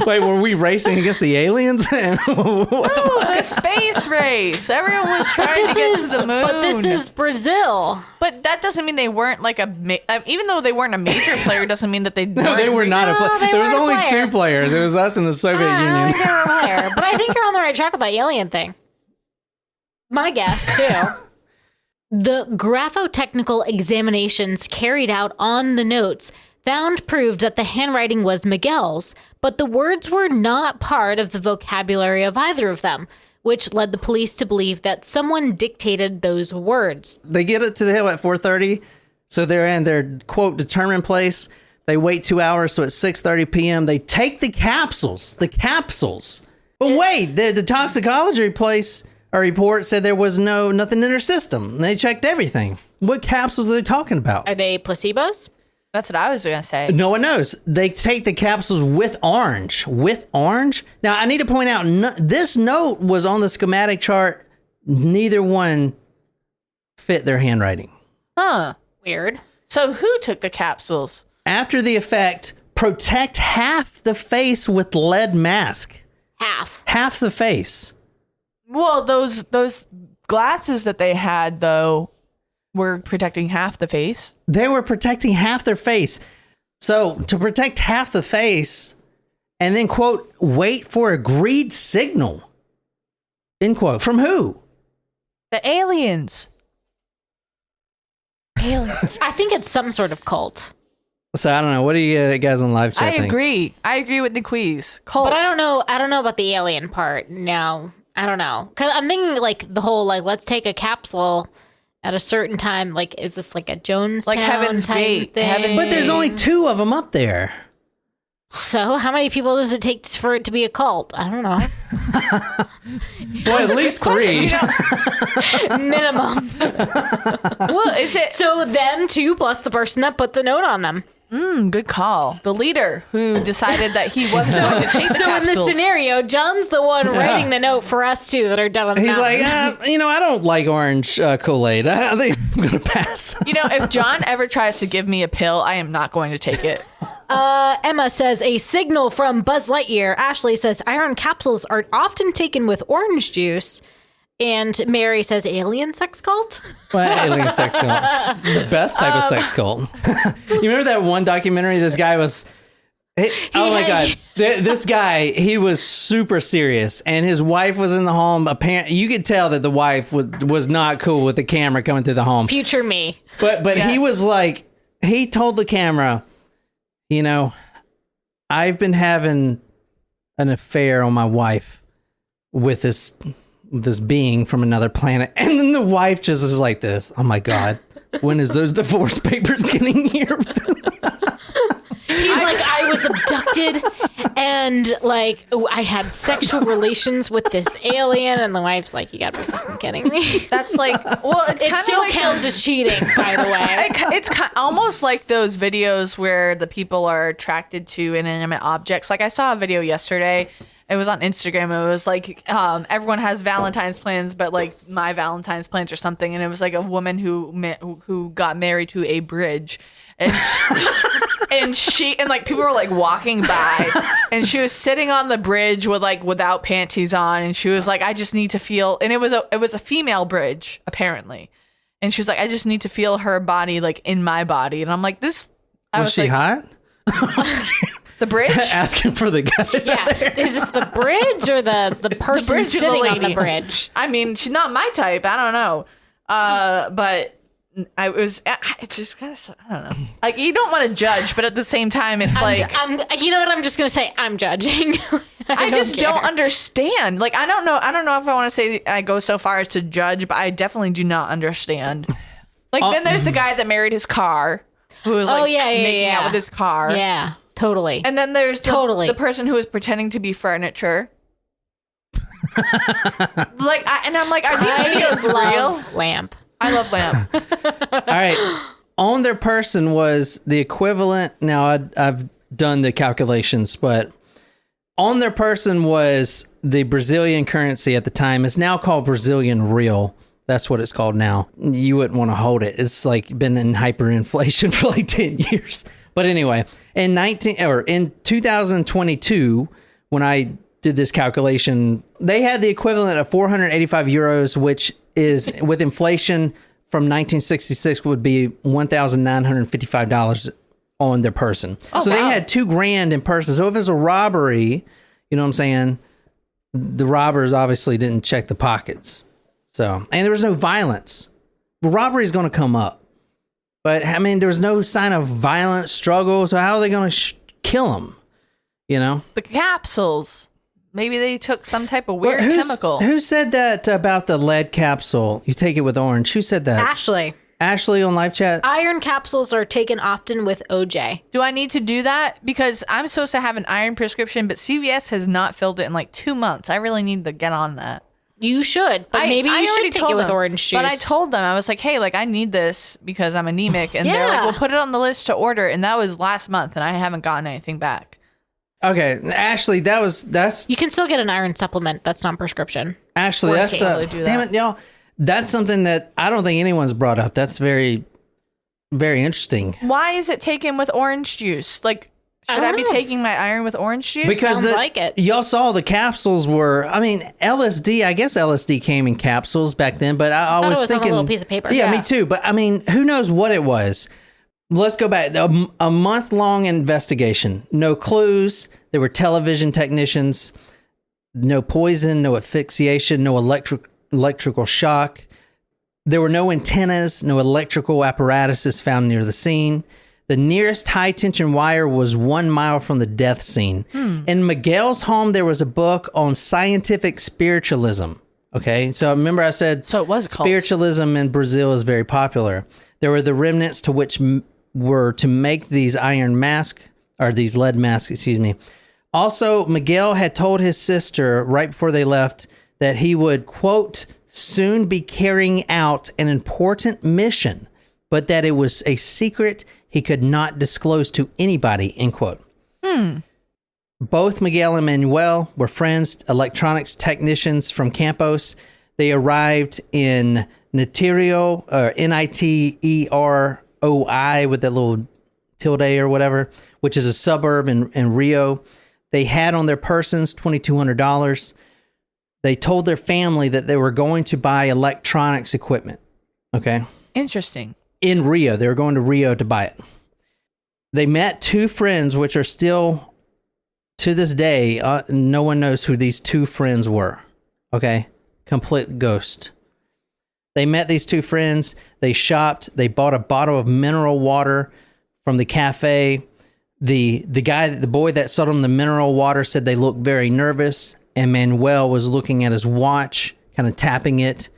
Wait, were we racing against the aliens? The space race. Everyone was trying to get to the moon. But this is Brazil. But that doesn't mean they weren't like even though they weren't a major player, doesn't mean that they No, they were not a player. There was only 2 players. It was us and the Soviet I Union. don't think they were a player, but I think you're on the right track with that alien thing. My guess, too. The graphotechnical examinations carried out on the notes found proved that the handwriting was Miguel's, but the words were not part of the vocabulary of either of them, which led the police to believe that someone dictated those words. They get it to the hill at 4:30, so they're in their, quote, determined place. They wait 2 hours, so at 6:30 p.m., they take the capsules. But wait, the toxicology report said there was nothing in their system. They checked everything. What capsules are they talking about? Are they placebos? That's what I was going to say. No one knows. They take the capsules with orange. With orange? Now, I need to point out, this note was on the schematic chart. Neither one fit their handwriting. Huh. Weird. So who took the capsules? After the effect, protect half the face with lead mask. Half the face. Well, those glasses that they had, though, were protecting half the face. They were protecting half their face. So to protect half the face and then, quote, wait for agreed signal, end quote. From who? The aliens. I think it's some sort of cult. So I don't know. What do you guys on live chat think? I agree with the quiz. Cult. But I don't know about the alien part. No, I don't know. Because I'm thinking like the whole, like, let's take a capsule at a certain time. Like, is this like a Jonestown Like Heaven's type Gate. thing? But there's only 2 of them up there. So how many people does it take for it to be a cult? I don't know. Well, at least 3. Minimum. Well, is it? So them 2 plus the person that put the note on them. Good call. The leader who decided that he wasn't going to take the So in this capsules. scenario, John's the one writing the note for us 2 that are done on the He's mountain. like, I don't like orange Kool-Aid. I think I'm going to pass. You know, if John ever tries to give me a pill, I am not going to take it. Emma says a signal from Buzz Lightyear. Ashley says iron capsules are often taken with orange juice. And Mary says alien sex cult. Well, alien sex cult. The best type of sex cult. You remember that one documentary? This guy was... oh my God. This guy, he was super serious. And his wife was in the home. Apparently, you could tell that the wife was not cool with the camera coming through the home. Future me. But Yes. he was like... He told the camera, I've been having an affair on my wife with this being from another planet. And then the wife just is like this. Oh my God. When is those divorce papers getting here? He's like, I was abducted and like I had sexual relations with this alien. And the wife's like, you gotta be fucking kidding me. That's like, well, it's It kind still of like counts as cheating, by the way. It's almost like those videos where the people are attracted to inanimate objects. Like I saw a video yesterday. It was on Instagram. It was like everyone has Valentine's plans, but like my Valentine's plans or something. And it was like a woman who got married to a bridge, and and like people were like walking by, and she was sitting on the bridge without panties on, and she was like, I just need to feel. And it was a female bridge apparently, and she was like, I just need to feel her body like in my body, and I'm like, this. Was she hot? The bridge? Asking for the guys out Yeah. there. Is this the bridge or the person bridge or the sitting on the lady? bridge? I mean, she's not my type. I don't know. But it's just kind of, I don't know. Like, you don't want to judge, but at the same time, it's like, You know what? I'm just going to say I'm judging. I just care. don't understand. Like, I don't know if I want to say I go so far as to judge, but I definitely do not understand. Like, then there's the guy that married his car, who was like making out with his car. Yeah, totally. And then there's Totally. the person who was pretending to be furniture. I'm like, are these videos real? love Lamp. I love Lamp. All right. On their person was the equivalent. Now, I've done the calculations, but on their person was the Brazilian currency at the time. It's now called Brazilian real. That's what it's called now. You wouldn't want to hold it. It's like been in hyperinflation for like 10 years. But anyway, in 2022, when I did this calculation, they had the equivalent of 485 euros, which is with inflation from 1966 would be $1,955 on their person. So they had $2,000 in person. So if it's a robbery, you know what I'm saying? The robbers obviously didn't check the pockets. So, and there was no violence. Robbery is going to come up. But I mean, there was no sign of violent struggle. So how are they going to kill him? You know, The capsules. Maybe they took some type of weird chemical. Who said that about the lead capsule? You take it with orange. Who said that? Ashley on live chat. Iron capsules are taken often with OJ. Do I need to do that? Because I'm supposed to have an iron prescription, but CVS has not filled it in like 2 months. I really need to get on that. You should, but maybe you should take it with orange juice. But I told them, I was like, hey, like I need this because I'm anemic. And they're like, we'll put it on the list to order. And that was last month and I haven't gotten anything back. Okay, Ashley, that's... You can still get an iron supplement that's not prescription. Ashley, that's... damn it, y'all. That's something that I don't think anyone's brought up. That's very, very interesting. Why is it taken with orange juice? Like, should I be taking my iron with orange juice? Because sounds like it. Y'all saw the capsules were, I mean, LSD, I guess LSD came in capsules back then, but I was thinking... on a little piece of paper. Yeah, me too. But I mean, who knows what it was? Let's go back. A month-long investigation. No clues. There were television technicians. No poison, no asphyxiation, no electrical shock. There were no antennas, no electrical apparatuses found near the scene. The nearest high-tension wire was 1 mile from the death scene. In Miguel's home, there was a book on scientific spiritualism. Okay, so remember I said so it was a cult. Spiritualism in Brazil is very popular. There were the remnants to which were to make these lead masks, excuse me. Also, Miguel had told his sister right before they left that he would, quote, soon be carrying out an important mission, but that it was a secret he could not disclose to anybody, end quote. Both Miguel and Manuel were friends, electronics technicians from Campos. They arrived in Niterói, or Niteroi with that little tilde or whatever, which is a suburb in Rio. They had on their persons $2,200. They told their family that they were going to buy electronics equipment. Okay. Interesting. In Rio. They were going to Rio to buy it. They met two friends, which are still, to this day, no one knows who these two friends were. Okay. Complete ghost. They met these two friends. They shopped. They bought a bottle of mineral water from the cafe. The boy that sold them the mineral water said they looked very nervous, and Manuel was looking at his watch, kind of tapping it,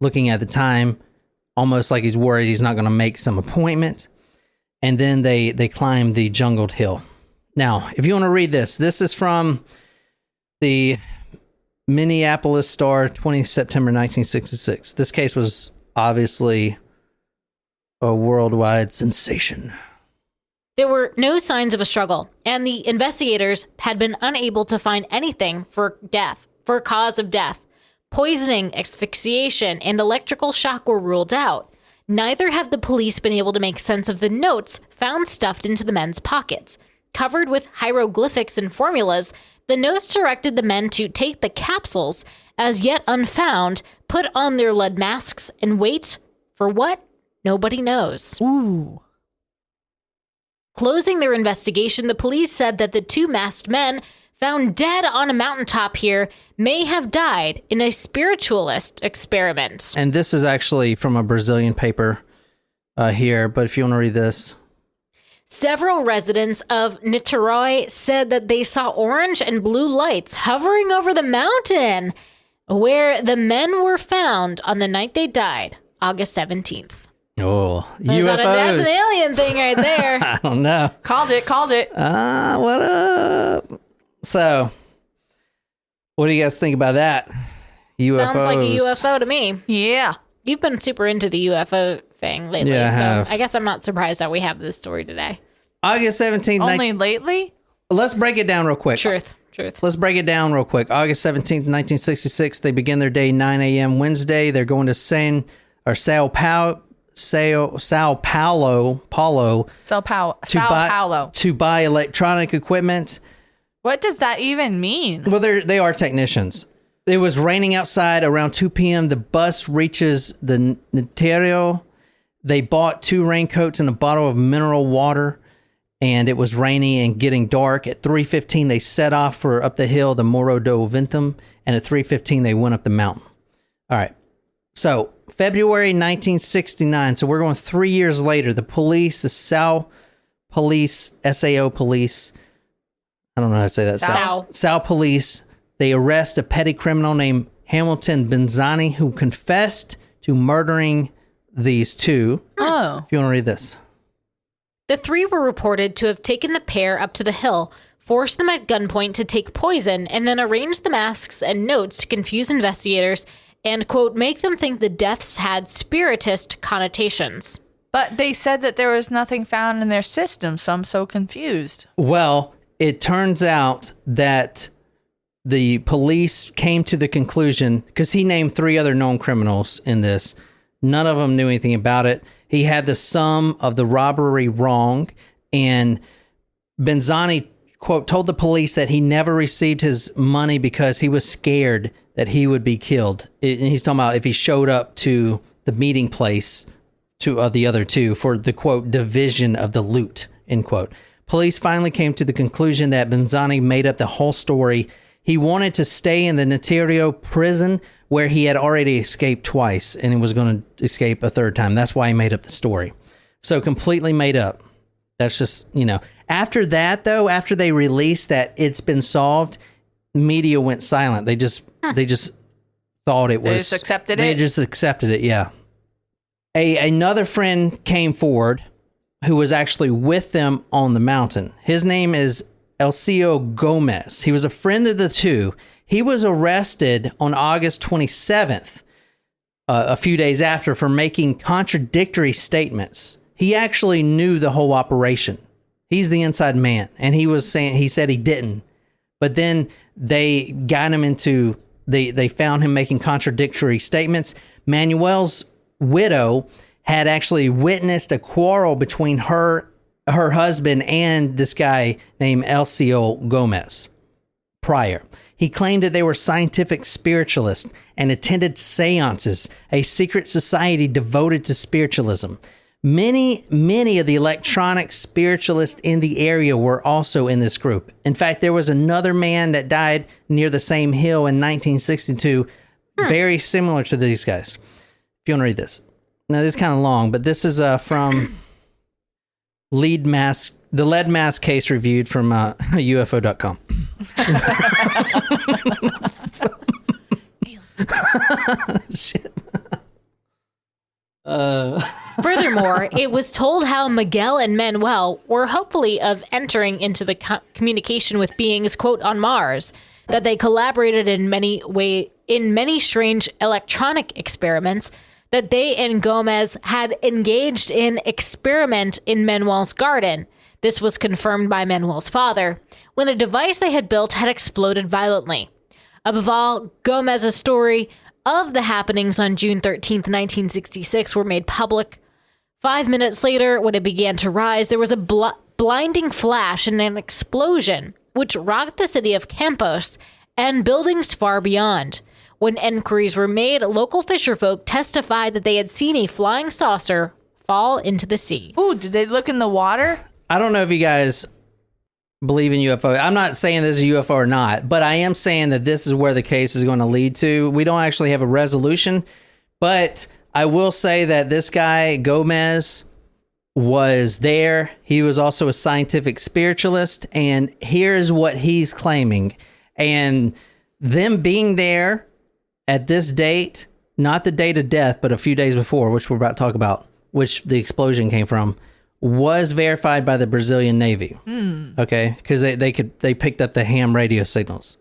looking at the time, almost like he's worried he's not going to make some appointment. And then they climbed the jungled hill. Now, if you want to read this is from the Minneapolis Star, 20 September 1966. This case was obviously a worldwide sensation. There were no signs of a struggle, and the investigators had been unable to find anything for cause of death. Poisoning, asphyxiation, and electrical shock were ruled out. Neither have the police been able to make sense of the notes found stuffed into the men's pockets. Covered with hieroglyphics and formulas, the notes directed the men to take the capsules, as yet unfound, put on their lead masks, and wait for what? Nobody knows. Ooh. Closing their investigation, the police said that the two masked men found dead on a mountaintop here may have died in a spiritualist experiment. And this is actually from a Brazilian paper here, but if you want to read this. Several residents of Niterói said that they saw orange and blue lights hovering over the mountain where the men were found on the night they died, August 17th. Oh, so UFOs. That's an alien thing right there. I don't know. Called it. What up? So, what do you guys think about that? UFOs. Sounds like a UFO to me. Yeah. You've been super into the UFO thing lately, Yeah, I so have. I guess I'm not surprised that we have this story today. August 17th. Only lately? Let's break it down real quick. Truth. Let's break it down real quick. August 17th, 1966. They begin their day 9 a.m. Wednesday. They're going to Sao Paulo to buy electronic equipment. What does that even mean? Well, they are technicians. It was raining outside around 2 p.m. The bus reaches the Niterói. They bought 2 raincoats and a bottle of mineral water, and it was rainy and getting dark. At 3:15, they set off for up the hill, the Morro Do Vintem, and at 3:15, they went up the mountain. All right. So February 1969. So we're going 3 years later. The police, the Sao Police, SAO Police. I don't know how to say that. Sao Police. They arrest a petty criminal named Hamilton Benzani who confessed to murdering these two. Oh. If you want to read this. The three were reported to have taken the pair up to the hill, forced them at gunpoint to take poison, and then arranged the masks and notes to confuse investigators and, quote, make them think the deaths had spiritist connotations. But they said that there was nothing found in their system, so I'm so confused. Well, it turns out that the police came to the conclusion, because he named 3 other known criminals in this. None of them knew anything about it. He had the sum of the robbery wrong, and Benzani, quote, told the police that he never received his money because he was scared that he would be killed. And he's talking about if he showed up to the meeting place to the other two for the, quote, division of the loot, end quote. Police finally came to the conclusion that Benzani made up the whole story. He wanted to stay in the Notario prison where he had already escaped twice and he was going to escape a third time. That's why he made up the story. So completely made up. That's just, After that, though, after they released that it's been solved, media went silent. They just thought it was... They just accepted it? They just accepted it, yeah. Another friend came forward who was actually with them on the mountain. His name is Elcio Gomez. He was a friend of the two. He was arrested on August 27th, a few days after, for making contradictory statements. He actually knew the whole operation. He's the inside man, and he said he didn't. But then they got him into, they found him making contradictory statements. Manuel's widow had actually witnessed a quarrel between her husband and this guy named Elcio Gomez prior. He claimed that they were scientific spiritualists and attended seances, a secret society devoted to spiritualism. Many of the electronic spiritualists in the area were also in this group. In fact, there was another man that died near the same hill in 1962, very similar to these guys. If you want to read this. Now, this is kind of long, but this is from the lead mask case reviewed from UFO.com. Shit. Furthermore, it was told how Miguel and Manuel were hopefully of entering into the communication with beings, quote, on Mars, that they collaborated in many strange electronic experiments, that they and Gomez had engaged in experiment in Manuel's garden. This was confirmed by Manuel's father, when a device they had built had exploded violently. Above all, Gomez's story of the happenings on June 13th, 1966 were made public. 5 minutes later, when it began to rise, there was a blinding flash and an explosion, which rocked the city of Campos and buildings far beyond. When inquiries were made, local fisherfolk testified that they had seen a flying saucer fall into the sea. Ooh, did they look in the water? I don't know if you guys believe in UFO. I'm not saying this is a UFO or not, but I am saying that this is where the case is going to lead to. We don't actually have a resolution, but I will say that this guy, Gomez, was there. He was also a scientific spiritualist, and here's what he's claiming. And them being there at this date, not the date of death, but a few days before, which we're about to talk about, which the explosion came from, was verified by the Brazilian Navy. Okay, because they picked up the ham radio signals.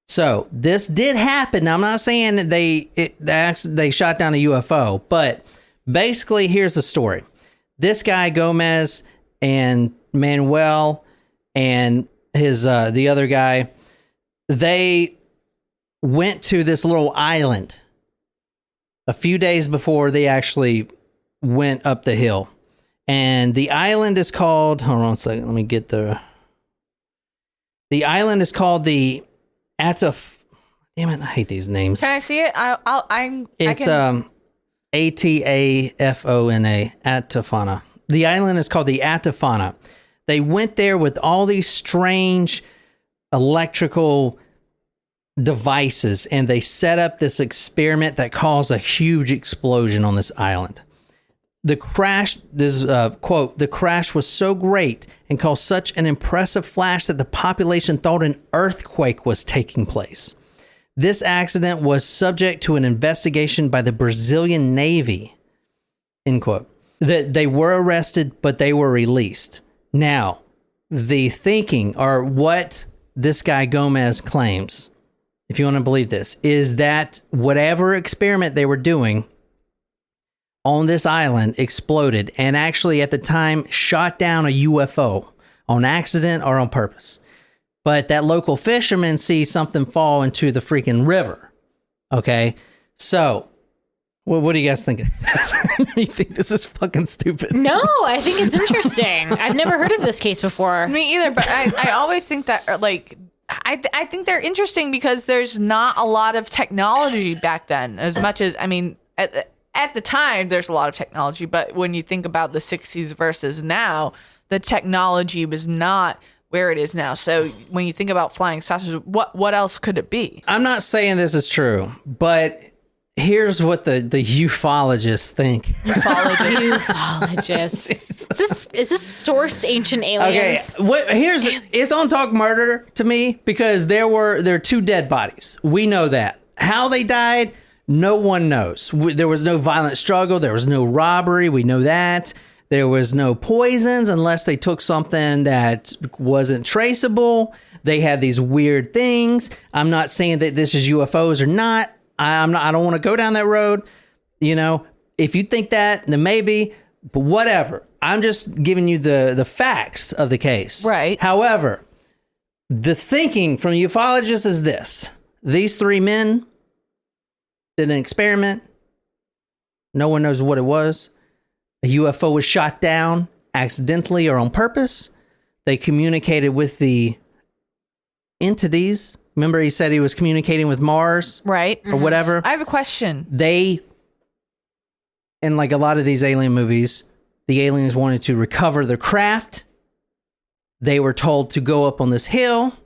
So this did happen. Now, I'm not saying that they shot down a UFO, but basically here's the story. This guy Gomez and Manuel and his the other guy, they went to this little island a few days before they actually went up the hill. And the island is called, hold on a second, let me get the island is called the damn it, I hate these names. Can I see it? It's Atafona, Atafona. The island is called the Atafona. They went there with all these strange electrical devices, and they set up this experiment that caused a huge explosion on this island. The crash, this quote, the crash was so great and caused such an impressive flash that the population thought an earthquake was taking place. This accident was subject to an investigation by the Brazilian Navy, end quote. They were arrested, but they were released. Now, the thinking, or what this guy Gomez claims, if you want to believe this, is that whatever experiment they were doing on this island exploded, and actually at the time shot down a UFO on accident or on purpose. But that local fisherman sees something fall into the freaking river. Okay, so what do you guys think? You think this is fucking stupid? No, I think it's interesting. I've never heard of this case before. Me either, but I always think that, like, I think they're interesting because there's not a lot of technology back then, as much as, I mean, at the time, there's a lot of technology, but when you think about the 60s versus now, the technology was not where it is now. So when you think about flying saucers, what else could it be? I'm not saying this is true, but here's what the ufologists think. Ufologists. Is this source ancient aliens? Okay, it's on Talk Murder to me because there are 2 dead bodies. We know that. How they died, no one knows. There was no violent struggle. There was no robbery. We know that. There was no poisons unless they took something that wasn't traceable. They had these weird things. I'm not saying that this is UFOs or not. I don't want to go down that road. You know, if you think that, then maybe, but whatever. I'm just giving you the facts of the case. Right. However, the thinking from ufologists is this. These 3 men did an experiment. No one knows what it was. A UFO was shot down accidentally or on purpose. They communicated with the entities. Remember, he said he was communicating with Mars, right? Or whatever. I have a question. In like a lot of these alien movies, the aliens wanted to recover their craft. They were told to go up on this hill.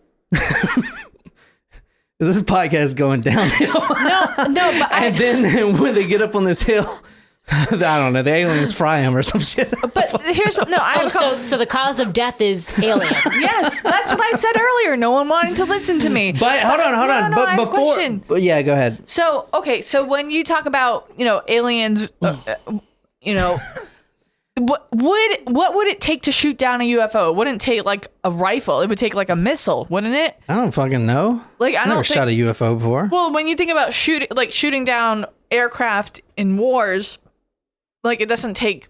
This podcast is going downhill. No, but and then when they get up on this hill, I don't know, the aliens fry him or some shit. But here's what, no, so the cause of death is aliens. Yes, that's what I said earlier. No one wanted to listen to me. But hold on. No, But I have a before, question. Yeah, go ahead. So, okay, so when you talk about, aliens, what would it take to shoot down a UFO? It wouldn't take like a rifle. It would take like a missile, wouldn't it? I don't fucking know. Like, I never shot a UFO before. Well, when you think about shooting down aircraft in wars, like, it doesn't take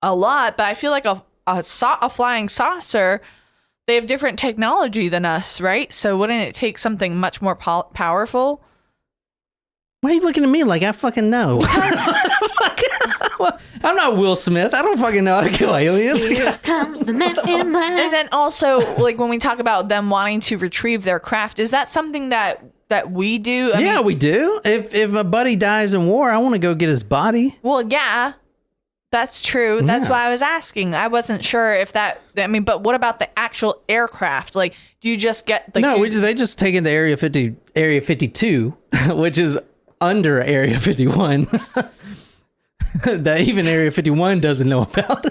a lot, but I feel like a flying saucer, they have different technology than us, right? So wouldn't it take something much more powerful? Why are you looking at me like I fucking know? I'm not Will Smith. I don't fucking know how to kill aliens. Here comes the man in black. And then also, like, when we talk about them wanting to retrieve their craft, is that something that we do? I mean, we do. If a buddy dies in war, I want to go get his body. Well, yeah, that's true. That's why I was asking. I wasn't sure if that. I mean, but what about the actual aircraft? Like, do you just get? Like, no, they just take into Area 52, which is under Area 51. That even Area 51 doesn't know about.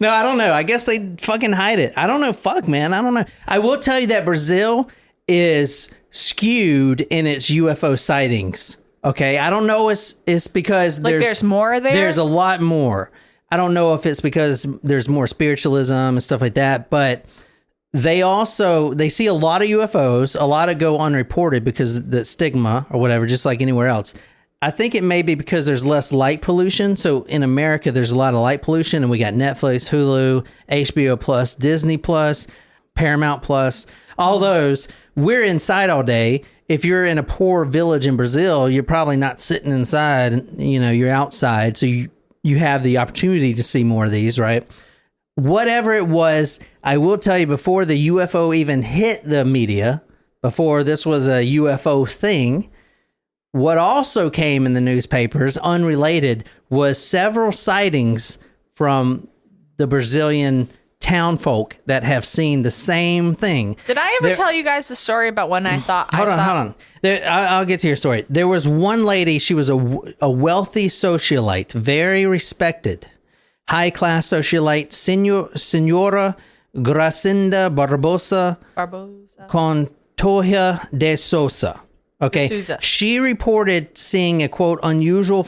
No, I don't know. I guess they fucking hide it. I don't know. Fuck, man. I don't know. I will tell you that Brazil is skewed in its UFO sightings. Okay, I don't know. It's because there's more there. There's a lot more. I don't know if it's because there's more spiritualism and stuff like that, but they see a lot of UFOs. A lot of go unreported because the stigma or whatever, just like anywhere else. I think it may be because there's less light pollution. So in America, there's a lot of light pollution, and we got Netflix, Hulu, HBO Plus, Disney Plus, Paramount Plus, all those. We're inside all day. If you're in a poor village in Brazil, you're probably not sitting inside. You're outside, so you have the opportunity to see more of these, right? Whatever it was, I will tell you, before the UFO even hit the media, before this was a UFO thing, what also came in the newspapers, unrelated, was several sightings from the Brazilian townfolk that have seen the same thing. Did I ever tell you guys the story about when I thought Hold on. I'll get to your story. There was one lady. She was a wealthy socialite, very respected, high-class socialite, Senora Gracinda Barbosa Contoja de Sosa. Okay, D'Souza. She reported seeing a quote unusual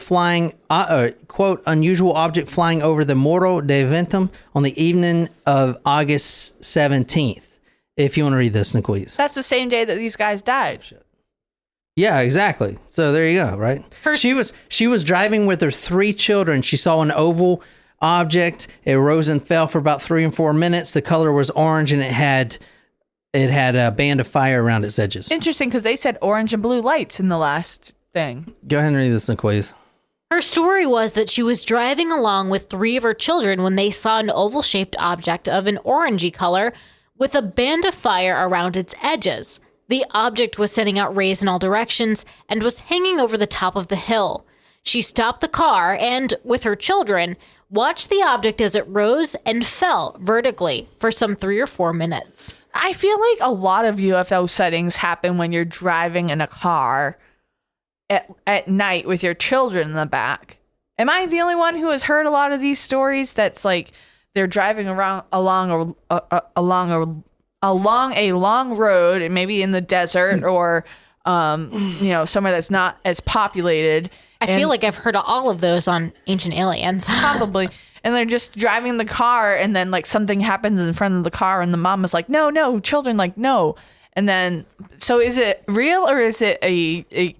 object flying over the Morro Do Vintem on the evening of August 17th. If you want to read this, Nicoise. That's the same day that these guys died. Yeah, exactly. So there you go. Right. She was driving with her 3 children. She saw an oval object. It rose and fell for about 3 and 4 minutes. The color was orange, and it had a band of fire around its edges. Interesting, because they said orange and blue lights in the last thing. Go ahead and read this, Nicoise. Her story was that she was driving along with 3 of her children when they saw an oval-shaped object of an orangey color with a band of fire around its edges. The object was sending out rays in all directions and was hanging over the top of the hill. She stopped the car and, with her children, watched the object as it rose and fell vertically for some 3 or 4 minutes. I feel like a lot of UFO sightings happen when you're driving in a car at night with your children in the back. Am I the only one who has heard a lot of these stories that's like they're driving around along a long road, and maybe in the desert or somewhere that's not as populated. I feel like I've heard all of those on Ancient Aliens. Probably. And they're just driving the car, and then like something happens in front of the car, and the mom is like, no, children, like, no. And then, so is it real or is it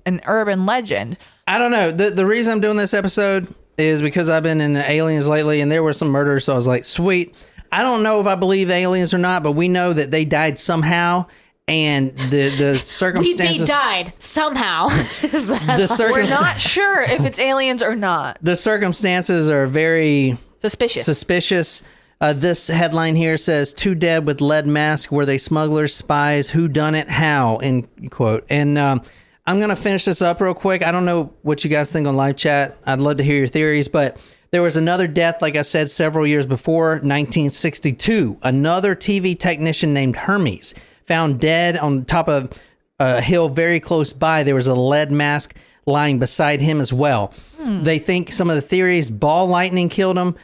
an urban legend? I don't know. The reason I'm doing this episode is because I've been in aliens lately, and there were some murders, so I was like, sweet. I don't know if I believe aliens or not, but we know that they died somehow, and the circumstances... They died somehow. We're not sure if it's aliens or not. The circumstances are very... Suspicious. This headline here says, 2 dead with lead mask. Were they smugglers, spies? Who done it? How? End quote. And I'm going to finish this up real quick. I don't know what you guys think on live chat. I'd love to hear your theories, but there was another death, like I said, several years before, 1962. Another TV technician named Hermes found dead on top of a hill very close by. There was a lead mask lying beside him as well. They think some of the theories, ball lightning killed him,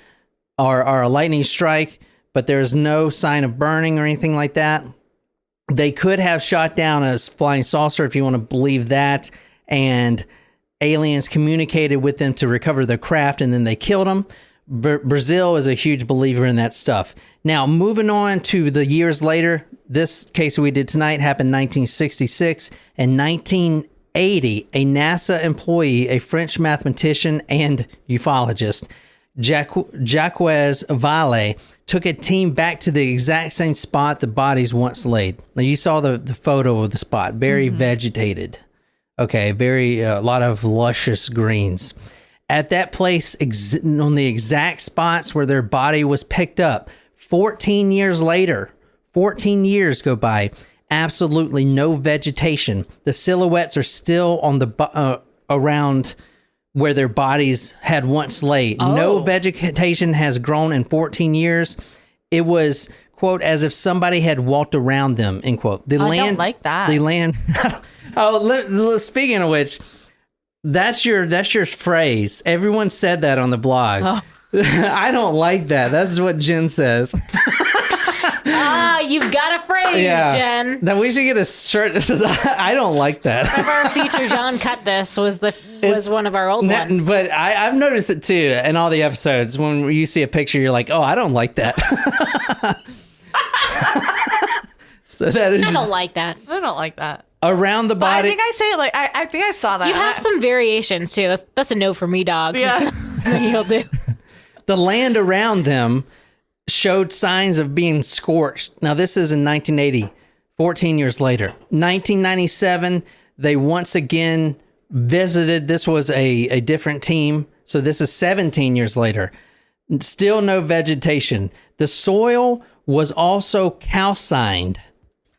or a lightning strike, but there's no sign of burning or anything like that. They could have shot down a flying saucer, if you want to believe that, and aliens communicated with them to recover their craft, and then they killed them. Brazil is a huge believer in that stuff. Now, moving on to the years later, this case we did tonight happened in 1966 and 1980. A NASA employee, a French mathematician and ufologist, Jacques Vallée, took a team back to the exact same spot the bodies once laid. Now, you saw the photo of the spot, very vegetated. Okay, a lot of luscious greens. At that place, on the exact spots where their body was picked up, 14 years later, 14 years go by, absolutely no vegetation. The silhouettes are still on the around where their bodies had once laid. Oh. No vegetation has grown in 14 years. It was, quote, as if somebody had walked around them, end quote. I don't like that. The land. Speaking of which, that's your phrase. Everyone said that on the blog. Oh. I don't like that. That's what Jen says. You've got a phrase, Jen. Now we should get a shirt that says, I don't like that. One of our future John Cut This was one of our old ones. But I've noticed it too in all the episodes. When you see a picture, you're like, oh, I don't like that. So that is. I don't like that. I don't like that. Around the body. I think I say it like I think I saw that. You have some variations too. That's a no for me, dog. Yeah. You'll do. The land around them showed signs of being scorched. Now, this is in 1980, 14 years later. 1997, they once again visited. This was a different team. So this is 17 years later. Still no vegetation. The soil was also calcined,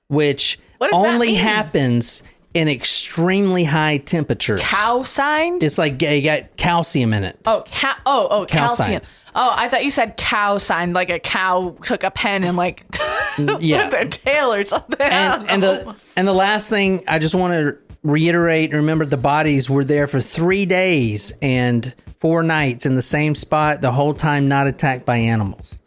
which only happens Mm-hmm. in extremely high temperatures. Calcined? It's like you got calcium in it. Calcium. Calcined. Oh, I thought you said cow signed, like a cow took a pen and like Yeah. with their tail or something. And the last thing I just want to reiterate, remember the bodies were there for 3 days and 4 nights in the same spot the whole time, not attacked by animals.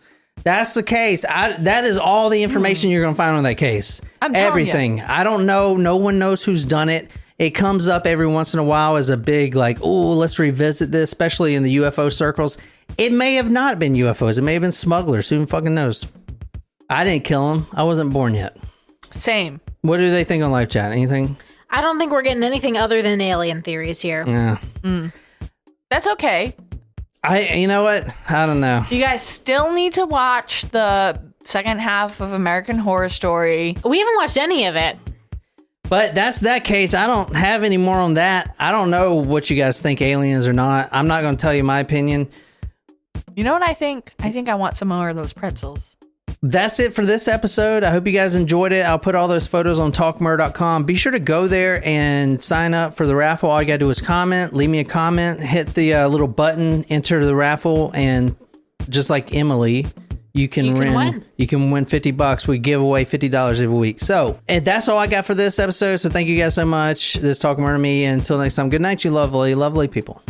That's the case. That is all the information you're going to find on that case. I'm telling everything. I don't know. No one knows who's done it. It comes up every once in a while as a big like, oh, let's revisit this, especially in the UFO circles. It may have not been UFOs. It may have been smugglers. Who fucking knows? I didn't kill them. I wasn't born yet. Same. What do they think on live chat? Anything? I don't think we're getting anything other than alien theories here. Yeah. That's okay. You know what? I don't know. You guys still need to watch the second half of American Horror Story. We haven't watched any of it. But that's that case. I don't have any more on that. I don't know what you guys think, aliens or not. I'm not going to tell you my opinion. You know what I think? I think I want some more of those pretzels. That's it for this episode. I hope you guys enjoyed it. I'll put all those photos on talkmurder.com. Be sure to go there and sign up for the raffle. All you got to do is comment, leave me a comment, hit the little button, enter the raffle, and just like Emily, you can win $50. We give away $50 every week. So, and that's all I got for this episode. So thank you guys so much. This is Talk Murder Me. Until next time, good night, you lovely, lovely people.